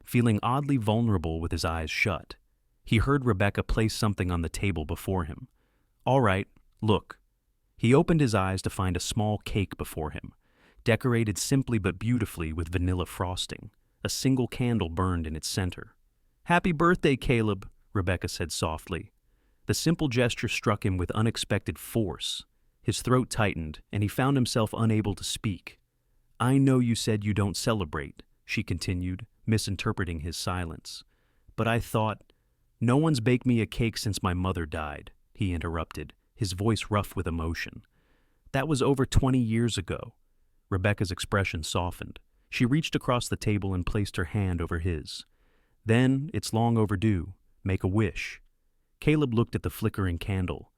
feeling oddly vulnerable with his eyes shut. He heard Rebecca place something on the table before him. "All right, look." He opened his eyes to find a small cake before him, decorated simply but beautifully with vanilla frosting. A single candle burned in its center. "Happy birthday, Caleb," Rebecca said softly. The simple gesture struck him with unexpected force. His throat tightened, and he found himself unable to speak. "I know you said you don't celebrate," she continued, misinterpreting his silence. "But I thought—" "No one's baked me a cake since my mother died," he interrupted, his voice rough with emotion. "That was over 20 years ago." Rebecca's expression softened. She reached across the table and placed her hand over his. "Then it's long overdue. Make a wish." Caleb looked at the flickering candle,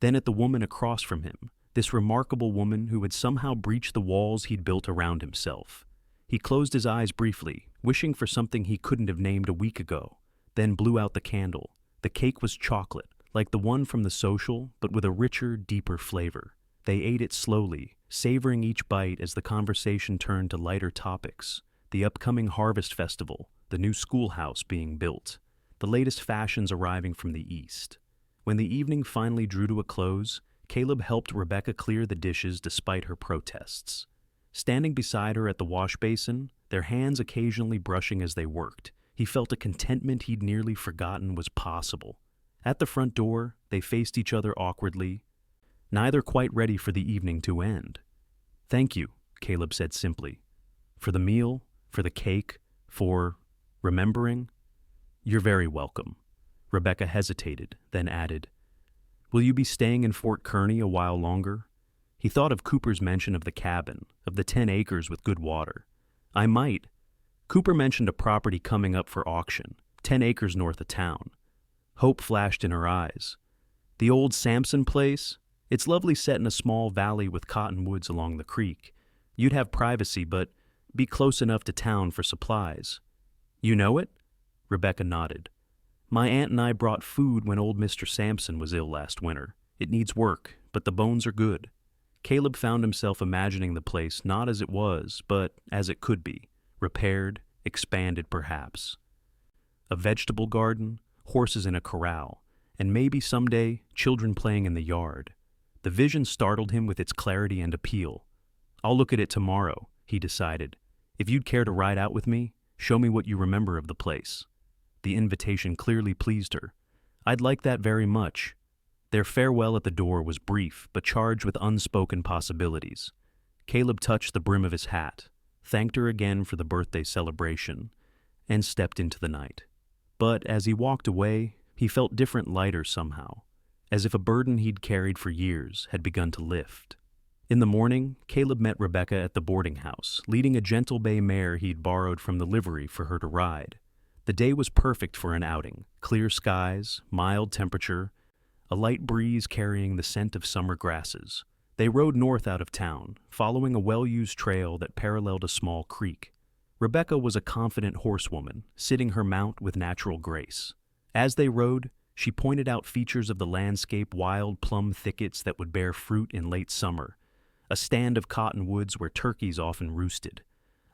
then at the woman across from him, this remarkable woman who had somehow breached the walls he'd built around himself. He closed his eyes briefly, wishing for something he couldn't have named a week ago, then blew out the candle. The cake was chocolate, like the one from the social, but with a richer, deeper flavor. They ate it slowly, savoring each bite as the conversation turned to lighter topics: the upcoming harvest festival, the new schoolhouse being built, the latest fashions arriving from the east. When the evening finally drew to a close, Caleb helped Rebecca clear the dishes despite her protests. Standing beside her at the wash basin, their hands occasionally brushing as they worked, he felt a contentment he'd nearly forgotten was possible. At the front door, they faced each other awkwardly, neither quite ready for the evening to end. "Thank you," Caleb said simply. "For the meal, for the cake, for remembering." "You're very welcome." Rebecca hesitated, then added, "Will you be staying in Fort Kearny a while longer?" He thought of Cooper's mention of the cabin, of the 10 acres with good water. "I might." Cooper mentioned a property coming up for auction, 10 acres north of town. Hope flashed in her eyes. "The old Sampson place? It's lovely set in a small valley with cottonwoods along the creek. You'd have privacy, but be close enough to town for supplies." "You know it?" Rebecca nodded. "My aunt and I brought food when old Mr. Sampson was ill last winter. It needs work, but the bones are good." Caleb found himself imagining the place not as it was, but as it could be, repaired, expanded perhaps. A vegetable garden, horses in a corral, and maybe someday children playing in the yard. The vision startled him with its clarity and appeal. "I'll look at it tomorrow," he decided. "If you'd care to ride out with me, show me what you remember of the place." The invitation clearly pleased her. "I'd like that very much." Their farewell at the door was brief, but charged with unspoken possibilities. Caleb touched the brim of his hat, thanked her again for the birthday celebration, and stepped into the night. But as he walked away, he felt different, lighter somehow, as if a burden he'd carried for years had begun to lift. In the morning, Caleb met Rebecca at the boarding house, leading a gentle bay mare he'd borrowed from the livery for her to ride. The day was perfect for an outing: clear skies, mild temperature, a light breeze carrying the scent of summer grasses. They rode north out of town, following a well-used trail that paralleled a small creek. Rebecca was a confident horsewoman, sitting her mount with natural grace. As they rode, she pointed out features of the landscape: wild plum thickets that would bear fruit in late summer, a stand of cottonwoods where turkeys often roosted,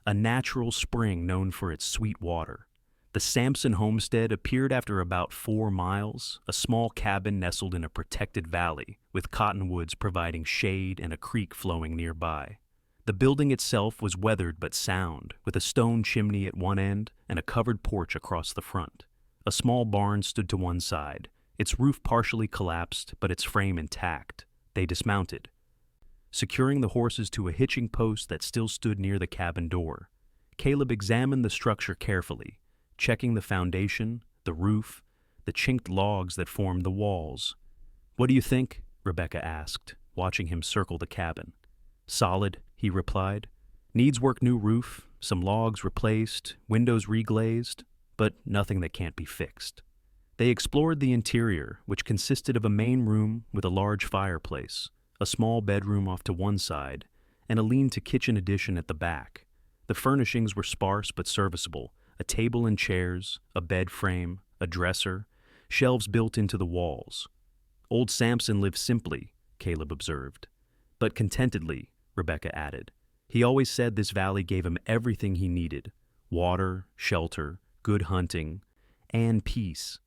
a natural spring known for its sweet water. The Sampson homestead appeared after about 4 miles, a small cabin nestled in a protected valley, with cottonwoods providing shade and a creek flowing nearby. The building itself was weathered but sound, with a stone chimney at one end and a covered porch across the front. A small barn stood to one side, its roof partially collapsed but its frame intact. They dismounted, securing the horses to a hitching post that still stood near the cabin door. Caleb examined the structure carefully, checking the foundation, the roof, the chinked logs that formed the walls. "What do you think?" Rebecca asked, watching him circle the cabin. "Solid," he replied. "Needs work: new roof, some logs replaced, windows reglazed, but nothing that can't be fixed." They explored the interior, which consisted of a main room with a large fireplace, a small bedroom off to one side, and a lean-to kitchen addition at the back. The furnishings were sparse but serviceable: a table and chairs, a bed frame, a dresser, shelves built into the walls. "Old Sampson lived simply," Caleb observed. "But contentedly," Rebecca added. "He always said this valley gave him everything he needed: water, shelter, good hunting, and peace."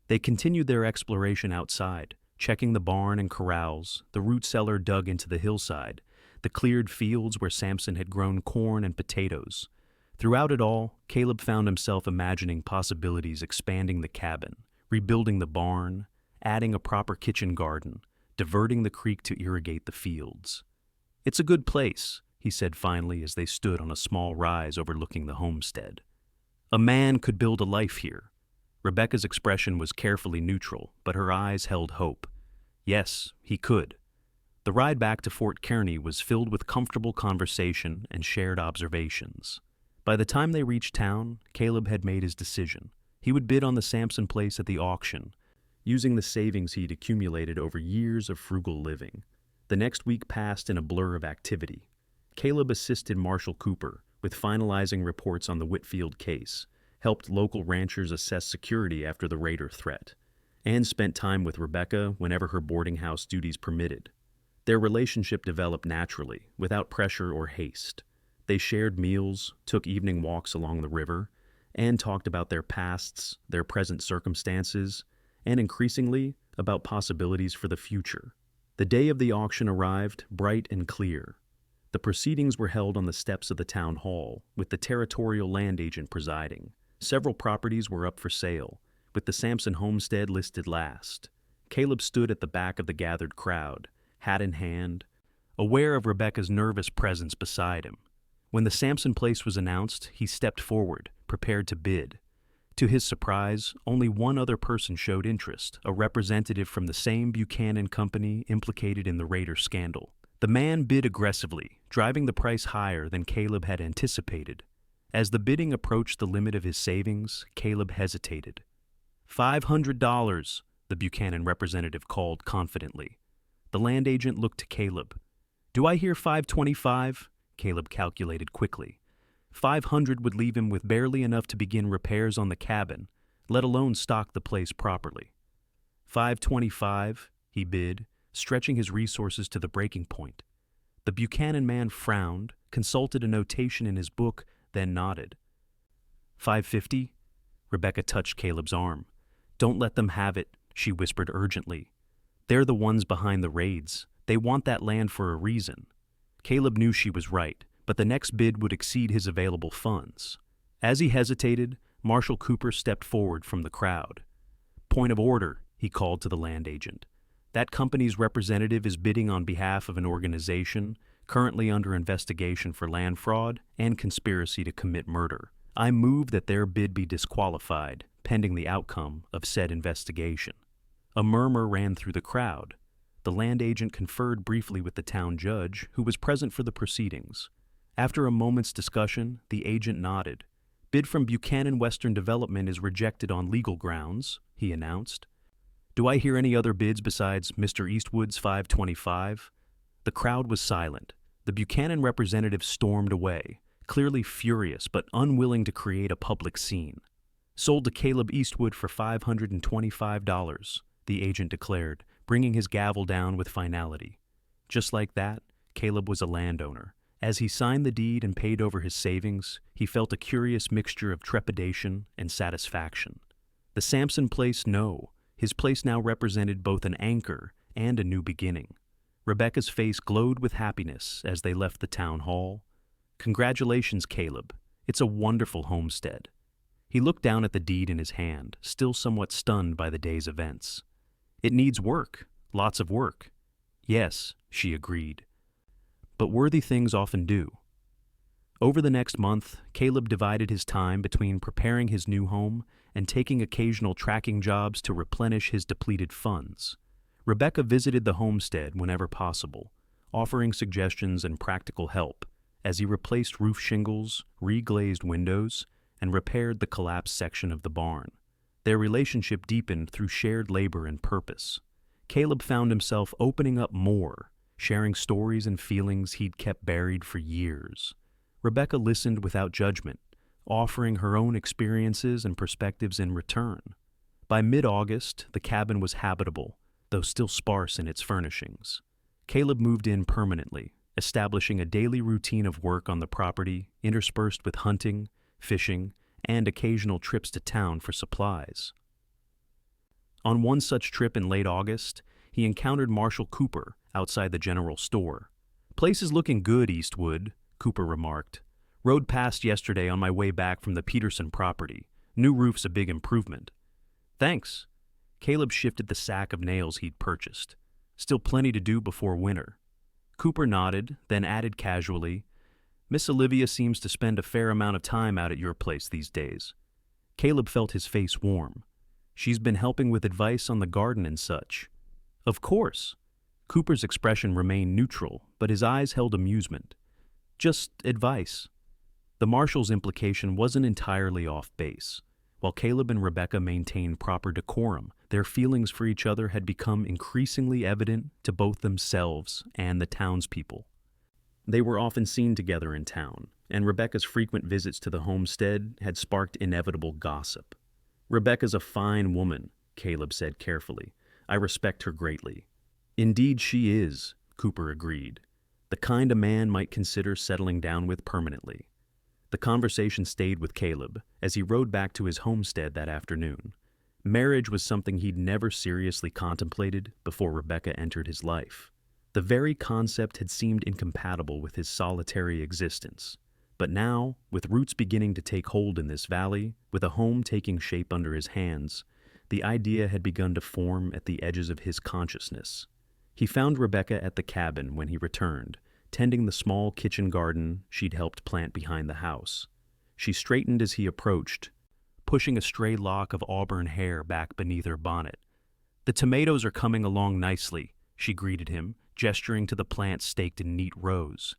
They continued their exploration outside, checking the barn and corrals, the root cellar dug into the hillside, the cleared fields where Sampson had grown corn and potatoes. Throughout it all, Caleb found himself imagining possibilities: expanding the cabin, rebuilding the barn, adding a proper kitchen garden, diverting the creek to irrigate the fields. "It's a good place," he said finally as they stood on a small rise overlooking the homestead. "A man could build a life here." Rebecca's expression was carefully neutral, but her eyes held hope. Yes, he could. The ride back to Fort Kearney was filled with comfortable conversation and shared observations. By the time they reached town, Caleb had made his decision. He would bid on the Sampson place at the auction, using the savings he'd accumulated over years of frugal living. The next week passed in a blur of activity. Caleb assisted Marshall Cooper with finalizing reports on the Whitfield case, helped local ranchers assess security after the raider threat, and spent time with Rebecca whenever her boarding house duties permitted. Their relationship developed naturally, without pressure or haste. They shared meals, took evening walks along the river, and talked about their pasts, their present circumstances, and increasingly about possibilities for the future. The day of the auction arrived, bright and clear. The proceedings were held on the steps of the town hall, with the territorial land agent presiding. Several properties were up for sale, with the Sampson homestead listed last. Caleb stood at the back of the gathered crowd, hat in hand, aware of Rebecca's nervous presence beside him. When the Sampson place was announced, he stepped forward, prepared to bid. To his surprise, only one other person showed interest, a representative from the same Buchanan company implicated in the raider scandal. The man bid aggressively, driving the price higher than Caleb had anticipated. As the bidding approached the limit of his savings, Caleb hesitated. $500, the Buchanan representative called confidently. The land agent looked to Caleb. "Do I hear $525? Caleb calculated quickly. 500 would leave him with barely enough to begin repairs on the cabin, let alone stock the place properly. $525, he bid, stretching his resources to the breaking point. The Buchanan man frowned, consulted a notation in his book, then nodded. $550? Rebecca touched Caleb's arm. "Don't let them have it," she whispered urgently. "They're the ones behind the raids. They want that land for a reason." Caleb knew she was right, but the next bid would exceed his available funds. As he hesitated, Marshall Cooper stepped forward from the crowd. "Point of order," he called to the land agent. "That company's representative is bidding on behalf of an organization, currently under investigation for land fraud and conspiracy to commit murder. I move that their bid be disqualified, pending the outcome of said investigation." A murmur ran through the crowd. The land agent conferred briefly with the town judge, who was present for the proceedings. After a moment's discussion, the agent nodded. "Bid from Buchanan Western Development is rejected on legal grounds," he announced. "Do I hear any other bids besides Mr. Eastwood's 525? The crowd was silent. The Buchanan representative stormed away, clearly furious but unwilling to create a public scene. "Sold to Caleb Eastwood for $525, the agent declared, bringing his gavel down with finality. Just like that, Caleb was a landowner. As he signed the deed and paid over his savings, he felt a curious mixture of trepidation and satisfaction. The Sampson place, no. His place now represented both an anchor and a new beginning. Rebecca's face glowed with happiness as they left the town hall. "Congratulations, Caleb. It's a wonderful homestead." He looked down at the deed in his hand, still somewhat stunned by the day's events. "It needs work, lots of work." "Yes," she agreed. "But worthy things often do." Over the next month, Caleb divided his time between preparing his new home and taking occasional tracking jobs to replenish his depleted funds. Rebecca visited the homestead whenever possible, offering suggestions and practical help as he replaced roof shingles, reglazed windows, and repaired the collapsed section of the barn. Their relationship deepened through shared labor and purpose. Caleb found himself opening up more, sharing stories and feelings he'd kept buried for years. Rebecca listened without judgment, offering her own experiences and perspectives in return. By mid-August, the cabin was habitable, though still sparse in its furnishings. Caleb moved in permanently, establishing a daily routine of work on the property, interspersed with hunting, fishing, and occasional trips to town for supplies. On one such trip in late August, he encountered Marshall Cooper outside the general store. "Place is looking good, Eastwood," Cooper remarked. "Rode past yesterday on my way back from the Peterson property. New roof's a big improvement." "Thanks." Caleb shifted the sack of nails he'd purchased. "Still plenty to do before winter." Cooper nodded, then added casually, "Miss Olivia seems to spend a fair amount of time out at your place these days." Caleb felt his face warm. "She's been helping with advice on the garden and such." "Of course." Cooper's expression remained neutral, but his eyes held amusement. "Just advice." The Marshall's implication wasn't entirely off base. While Caleb and Rebecca maintained proper decorum, their feelings for each other had become increasingly evident to both themselves and the townspeople. They were often seen together in town, and Rebecca's frequent visits to the homestead had sparked inevitable gossip. "Rebecca's a fine woman," Caleb said carefully. "I respect her greatly." "Indeed she is," Cooper agreed. "The kind a man might consider settling down with permanently." The conversation stayed with Caleb as he rode back to his homestead that afternoon. Marriage was something he'd never seriously contemplated before Rebecca entered his life. The very concept had seemed incompatible with his solitary existence. But now, with roots beginning to take hold in this valley, with a home taking shape under his hands, the idea had begun to form at the edges of his consciousness. He found Rebecca at the cabin when he returned, tending the small kitchen garden she'd helped plant behind the house. She straightened as he approached, pushing a stray lock of auburn hair back beneath her bonnet. "The tomatoes are coming along nicely," she greeted him, gesturing to the plants staked in neat rows.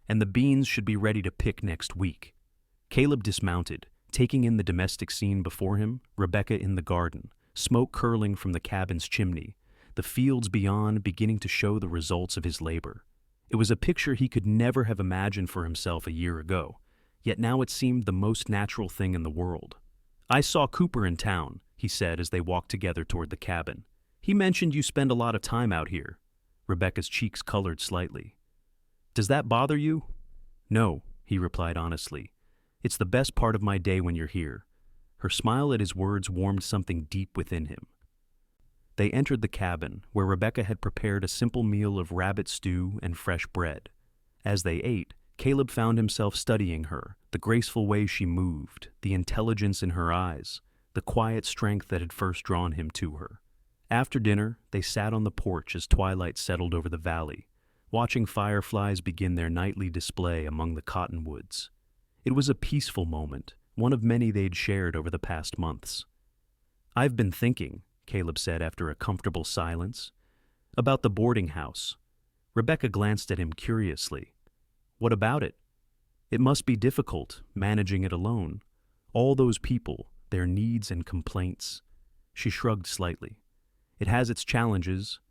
"And the beans should be ready to pick next week." Caleb dismounted, taking in the domestic scene before him, Rebecca in the garden, smoke curling from the cabin's chimney, the fields beyond beginning to show the results of his labor. It was a picture he could never have imagined for himself a year ago, yet now it seemed the most natural thing in the world. "I saw Cooper in town," he said as they walked together toward the cabin. "He mentioned you spend a lot of time out here." Rebecca's cheeks colored slightly. "Does that bother you?" "No," he replied honestly. "It's the best part of my day when you're here." Her smile at his words warmed something deep within him. They entered the cabin, where Rebecca had prepared a simple meal of rabbit stew and fresh bread. As they ate, Caleb found himself studying her, the graceful way she moved, the intelligence in her eyes, the quiet strength that had first drawn him to her. After dinner, they sat on the porch as twilight settled over the valley, watching fireflies begin their nightly display among the cottonwoods. It was a peaceful moment, one of many they'd shared over the past months. "I've been thinking," Caleb said after a comfortable silence, "about the boarding house." Rebecca glanced at him curiously. "What about it?" "It must be difficult, managing it alone. All those people, their needs and complaints." She shrugged slightly. "It has its challenges,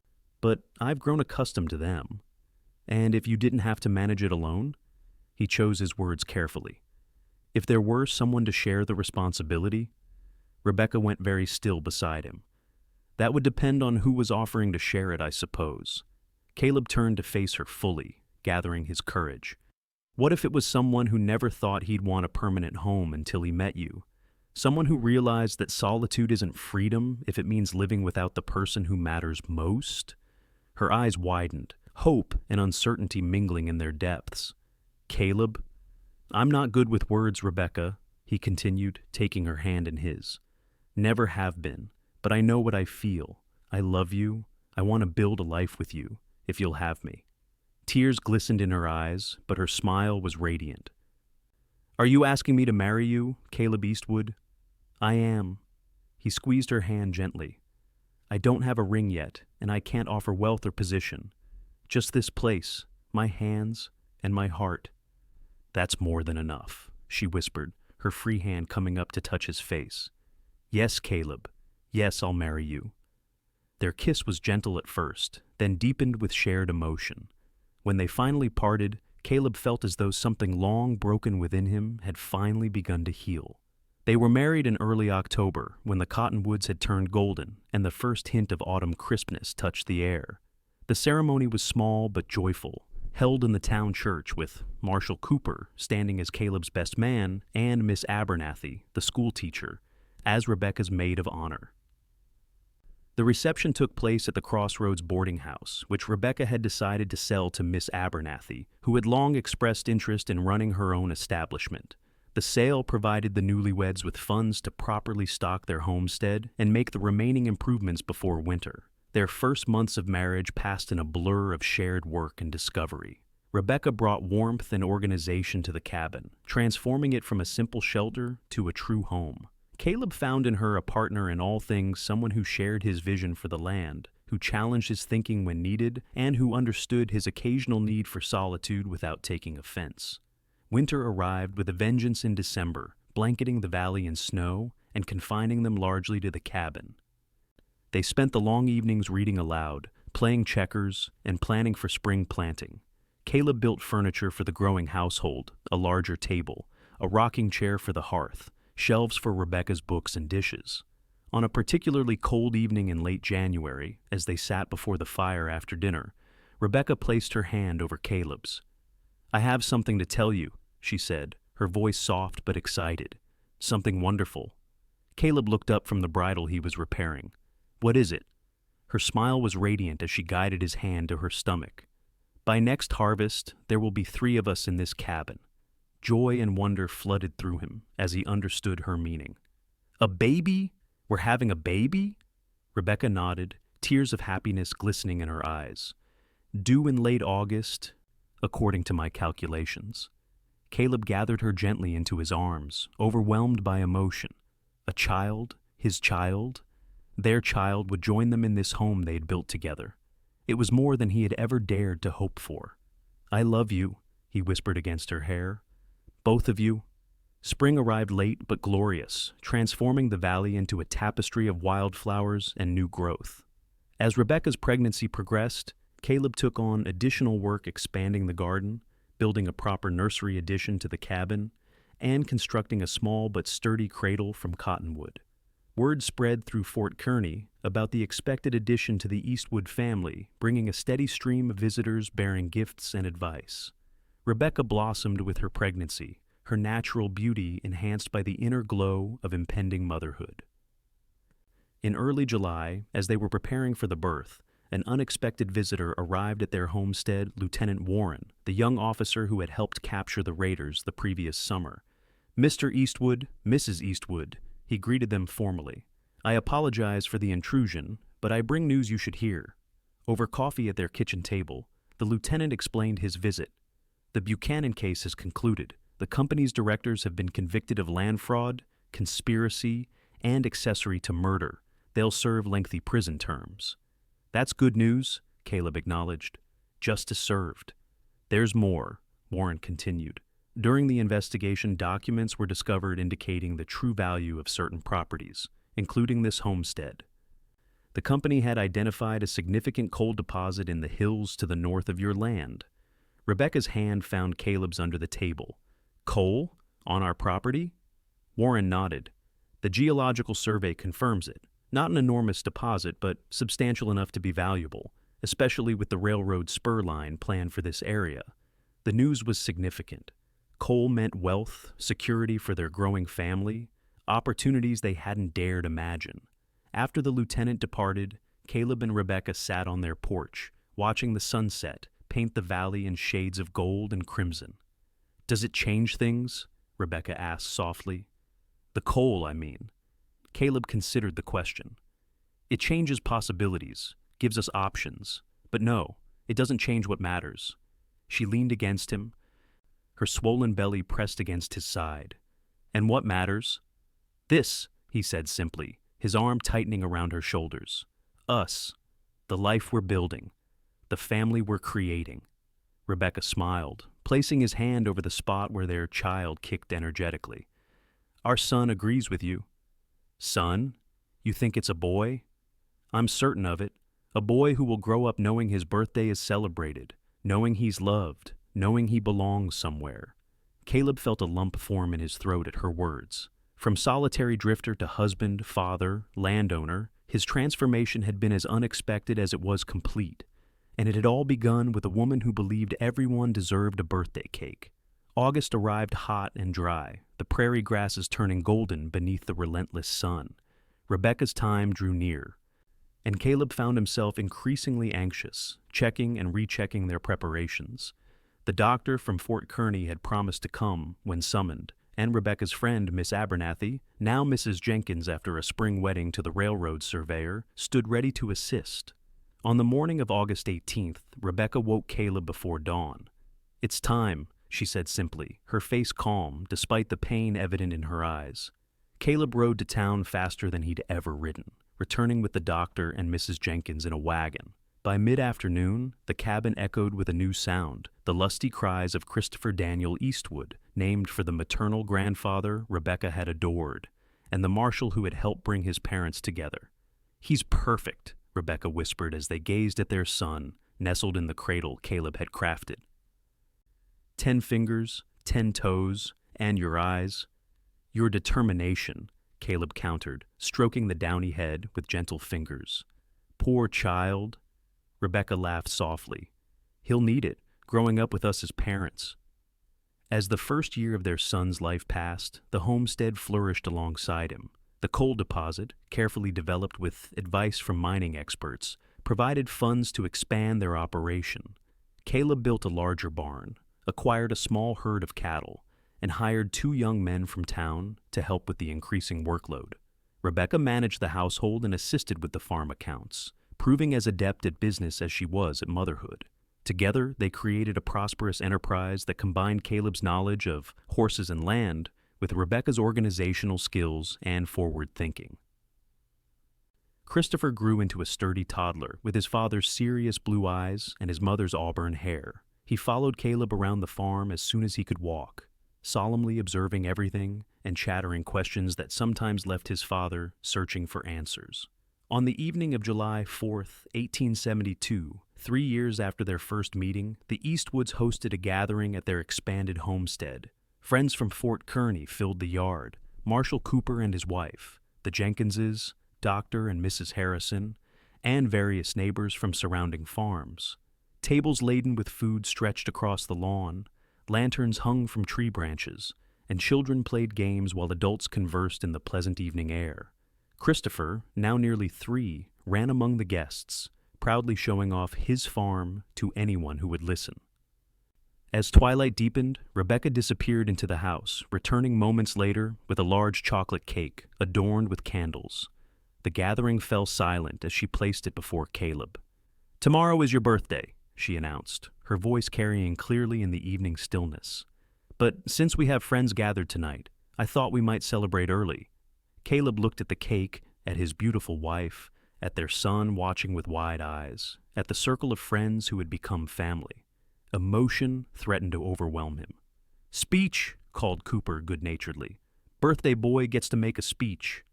but I've grown accustomed to them. And if you didn't have to manage it alone?" He chose his words carefully. "If there were someone to share the responsibility?" Rebecca went very still beside him. "That would depend on who was offering to share it, I suppose." Caleb turned to face her fully, gathering his courage. "What if it was someone who never thought he'd want a permanent home until he met you? Someone who realized that solitude isn't freedom if it means living without the person who matters most?" Her eyes widened, hope and uncertainty mingling in their depths. "Caleb?" "I'm not good with words, Rebecca," he continued, taking her hand in his. "Never have been, but I know what I feel. I love you. I want to build a life with you, if you'll have me." Tears glistened in her eyes, but her smile was radiant. "Are you asking me to marry you, Caleb Eastwood?" "I am." He squeezed her hand gently. "I don't have a ring yet, and I can't offer wealth or position. Just this place, my hands, and my heart." "That's more than enough," she whispered, her free hand coming up to touch his face. "Yes, Caleb. Yes, I'll marry you." Their kiss was gentle at first, then deepened with shared emotion. When they finally parted, Caleb felt as though something long broken within him had finally begun to heal. They were married in early October, when the cottonwoods had turned golden and the first hint of autumn crispness touched the air. The ceremony was small but joyful, held in the town church with Marshall Cooper standing as Caleb's best man and Miss Abernathy, the schoolteacher, as Rebecca's maid of honor. The reception took place at the Crossroads boarding house, which Rebecca had decided to sell to Miss Abernathy, who had long expressed interest in running her own establishment. The sale provided the newlyweds with funds to properly stock their homestead and make the remaining improvements before winter. Their first months of marriage passed in a blur of shared work and discovery. Rebecca brought warmth and organization to the cabin, transforming it from a simple shelter to a true home. Caleb found in her a partner in all things, someone who shared his vision for the land, who challenged his thinking when needed, and who understood his occasional need for solitude without taking offense. Winter arrived with a vengeance in December, blanketing the valley in snow and confining them largely to the cabin. They spent the long evenings reading aloud, playing checkers, and planning for spring planting. Caleb built furniture for the growing household, a larger table, a rocking chair for the hearth, shelves for Rebecca's books and dishes. On a particularly cold evening in late January, as they sat before the fire after dinner, Rebecca placed her hand over Caleb's. "I have something to tell you," she said, her voice soft but excited. "Something wonderful." Caleb looked up from the bridle he was repairing. "What is it?" Her smile was radiant as she guided his hand to her stomach. "By next harvest, there will be 3 of us in this cabin." Joy and wonder flooded through him as he understood her meaning. "A baby? We're having a baby?" Rebecca nodded, tears of happiness glistening in her eyes. "Due in late August, according to my calculations." Caleb gathered her gently into his arms, overwhelmed by emotion. A child, his child, their child would join them in this home they'd built together. It was more than he had ever dared to hope for. "I love you," he whispered against her hair. "Both of you." Spring arrived late but glorious, transforming the valley into a tapestry of wildflowers and new growth. As Rebecca's pregnancy progressed, Caleb took on additional work expanding the garden, building a proper nursery addition to the cabin, and constructing a small but sturdy cradle from cottonwood. Word spread through Fort Kearny about the expected addition to the Eastwood family, bringing a steady stream of visitors bearing gifts and advice. Rebecca blossomed with her pregnancy, her natural beauty enhanced by the inner glow of impending motherhood. In early July, as they were preparing for the birth, an unexpected visitor arrived at their homestead, Lieutenant Warren, the young officer who had helped capture the raiders the previous summer. "Mr. Eastwood, Mrs. Eastwood," he greeted them formally. "I apologize for the intrusion, but I bring news you should hear." Over coffee at their kitchen table, The lieutenant explained his visit. The Buchanan case has concluded. The company's directors have been convicted of land fraud, conspiracy, and accessory to murder. They'll serve lengthy prison terms. That's good news, Caleb acknowledged. Justice served. There's more, Warren continued. During the investigation, documents were discovered indicating the true value of certain properties, including this homestead. The company had identified a significant coal deposit in the hills to the north of your land. Rebecca's hand found Caleb's under the table. Coal? On our property? Warren nodded. The geological survey confirms it. Not an enormous deposit, but substantial enough to be valuable, especially with the railroad spur line planned for this area. The news was significant. Coal meant wealth, security for their growing family, opportunities they hadn't dared imagine. After the lieutenant departed, Caleb and Rebecca sat on their porch, watching the sunset paint the valley in shades of gold and crimson. Does it change things? Rebecca asked softly. The coal, I mean. Caleb considered the question. It changes possibilities, gives us options. But no, it doesn't change what matters. She leaned against him, her swollen belly pressed against his side. And what matters? This, he said simply, his arm tightening around her shoulders. Us. The life we're building. The family we're creating. Rebecca smiled, placing his hand over the spot where their child kicked energetically. Our son agrees with you. Son? You think it's a boy? I'm certain of it. A boy who will grow up knowing his birthday is celebrated, knowing he's loved, knowing he belongs somewhere. Caleb felt a lump form in his throat at her words. From solitary drifter to husband, father, landowner, his transformation had been as unexpected as it was complete. And it had all begun with a woman who believed everyone deserved a birthday cake. August arrived hot and dry, the prairie grasses turning golden beneath the relentless sun. Rebecca's time drew near, and Caleb found himself increasingly anxious, checking and rechecking their preparations. The doctor from Fort Kearny had promised to come when summoned, and Rebecca's friend, Miss Abernathy, now Mrs. Jenkins after a spring wedding to the railroad surveyor, stood ready to assist. On the morning of August 18th, Rebecca woke Caleb before dawn. It's time, she said simply, her face calm, despite the pain evident in her eyes. Caleb rode to town faster than he'd ever ridden, returning with the doctor and Mrs. Jenkins in a wagon. By mid-afternoon, the cabin echoed with a new sound, the lusty cries of Christopher Daniel Eastwood, named for the maternal grandfather Rebecca had adored, and the marshal who had helped bring his parents together. He's perfect, Rebecca whispered as they gazed at their son, nestled in the cradle Caleb had crafted. 10 fingers, 10 toes, and your eyes. Your determination, Caleb countered, stroking the downy head with gentle fingers. Poor child. Rebecca laughed softly. He'll need it, growing up with us as parents. As the first year of their son's life passed, the homestead flourished alongside him. The coal deposit, carefully developed with advice from mining experts, provided funds to expand their operation. Caleb built a larger barn, acquired a small herd of cattle, and hired 2 young men from town to help with the increasing workload. Rebecca managed the household and assisted with the farm accounts, proving as adept at business as she was at motherhood. Together, they created a prosperous enterprise that combined Caleb's knowledge of horses and land with Rebecca's organizational skills and forward thinking. Christopher grew into a sturdy toddler with his father's serious blue eyes and his mother's auburn hair. He followed Caleb around the farm as soon as he could walk, solemnly observing everything and chattering questions that sometimes left his father searching for answers. On the evening of July 4th, 1872, 3 years after their first meeting, the Eastwoods hosted a gathering at their expanded homestead. Friends from Fort Kearny filled the yard, Marshal Cooper and his wife, the Jenkinses, Dr. and Mrs. Harrison, and various neighbors from surrounding farms. Tables laden with food stretched across the lawn, lanterns hung from tree branches, and children played games while adults conversed in the pleasant evening air. Christopher, now nearly 3, ran among the guests, proudly showing off his farm to anyone who would listen. As twilight deepened, Rebecca disappeared into the house, returning moments later with a large chocolate cake adorned with candles. The gathering fell silent as she placed it before Caleb. Tomorrow is your birthday, she announced, her voice carrying clearly in the evening stillness. "But since we have friends gathered tonight, I thought we might celebrate early." Caleb looked at the cake, at his beautiful wife, at their son watching with wide eyes, at the circle of friends who had become family. Emotion threatened to overwhelm him. "Speech," called Cooper good-naturedly. "Birthday boy gets to make a speech."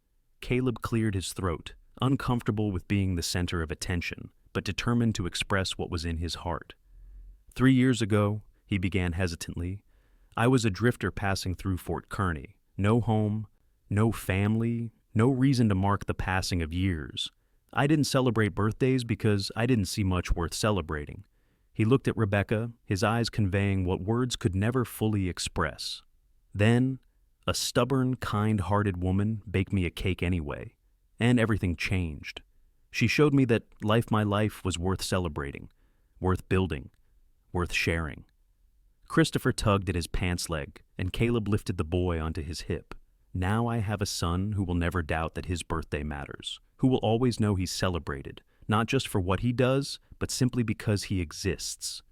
Caleb cleared his throat, uncomfortable with being the center of attention, but determined to express what was in his heart. 3 years ago, he began hesitantly, I was a drifter passing through Fort Kearny. No home, no family, no reason to mark the passing of years. I didn't celebrate birthdays because I didn't see much worth celebrating. He looked at Rebecca, his eyes conveying what words could never fully express. Then, a stubborn, kind-hearted woman baked me a cake anyway, and everything changed. She showed me that my life was worth celebrating, worth building, worth sharing. Christopher tugged at his pants leg, and Caleb lifted the boy onto his hip. Now I have a son who will never doubt that his birthday matters, who will always know he's celebrated, not just for what he does, but simply because he exists.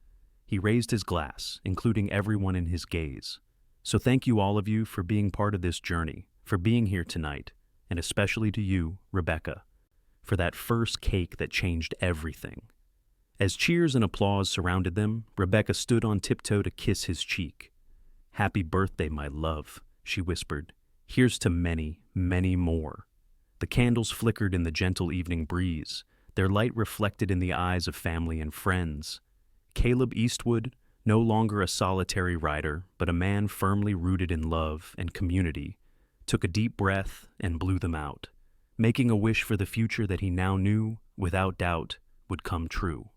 He raised his glass, including everyone in his gaze. So thank you all of you for being part of this journey, for being here tonight, and especially to you, Rebecca, for that first cake that changed everything. As cheers and applause surrounded them, Rebecca stood on tiptoe to kiss his cheek. "Happy birthday, my love," she whispered. "Here's to many, many more." The candles flickered in the gentle evening breeze, their light reflected in the eyes of family and friends. Caleb Eastwood, no longer a solitary rider, but a man firmly rooted in love and community, took a deep breath and blew them out, making a wish for the future that he now knew, without doubt, would come true.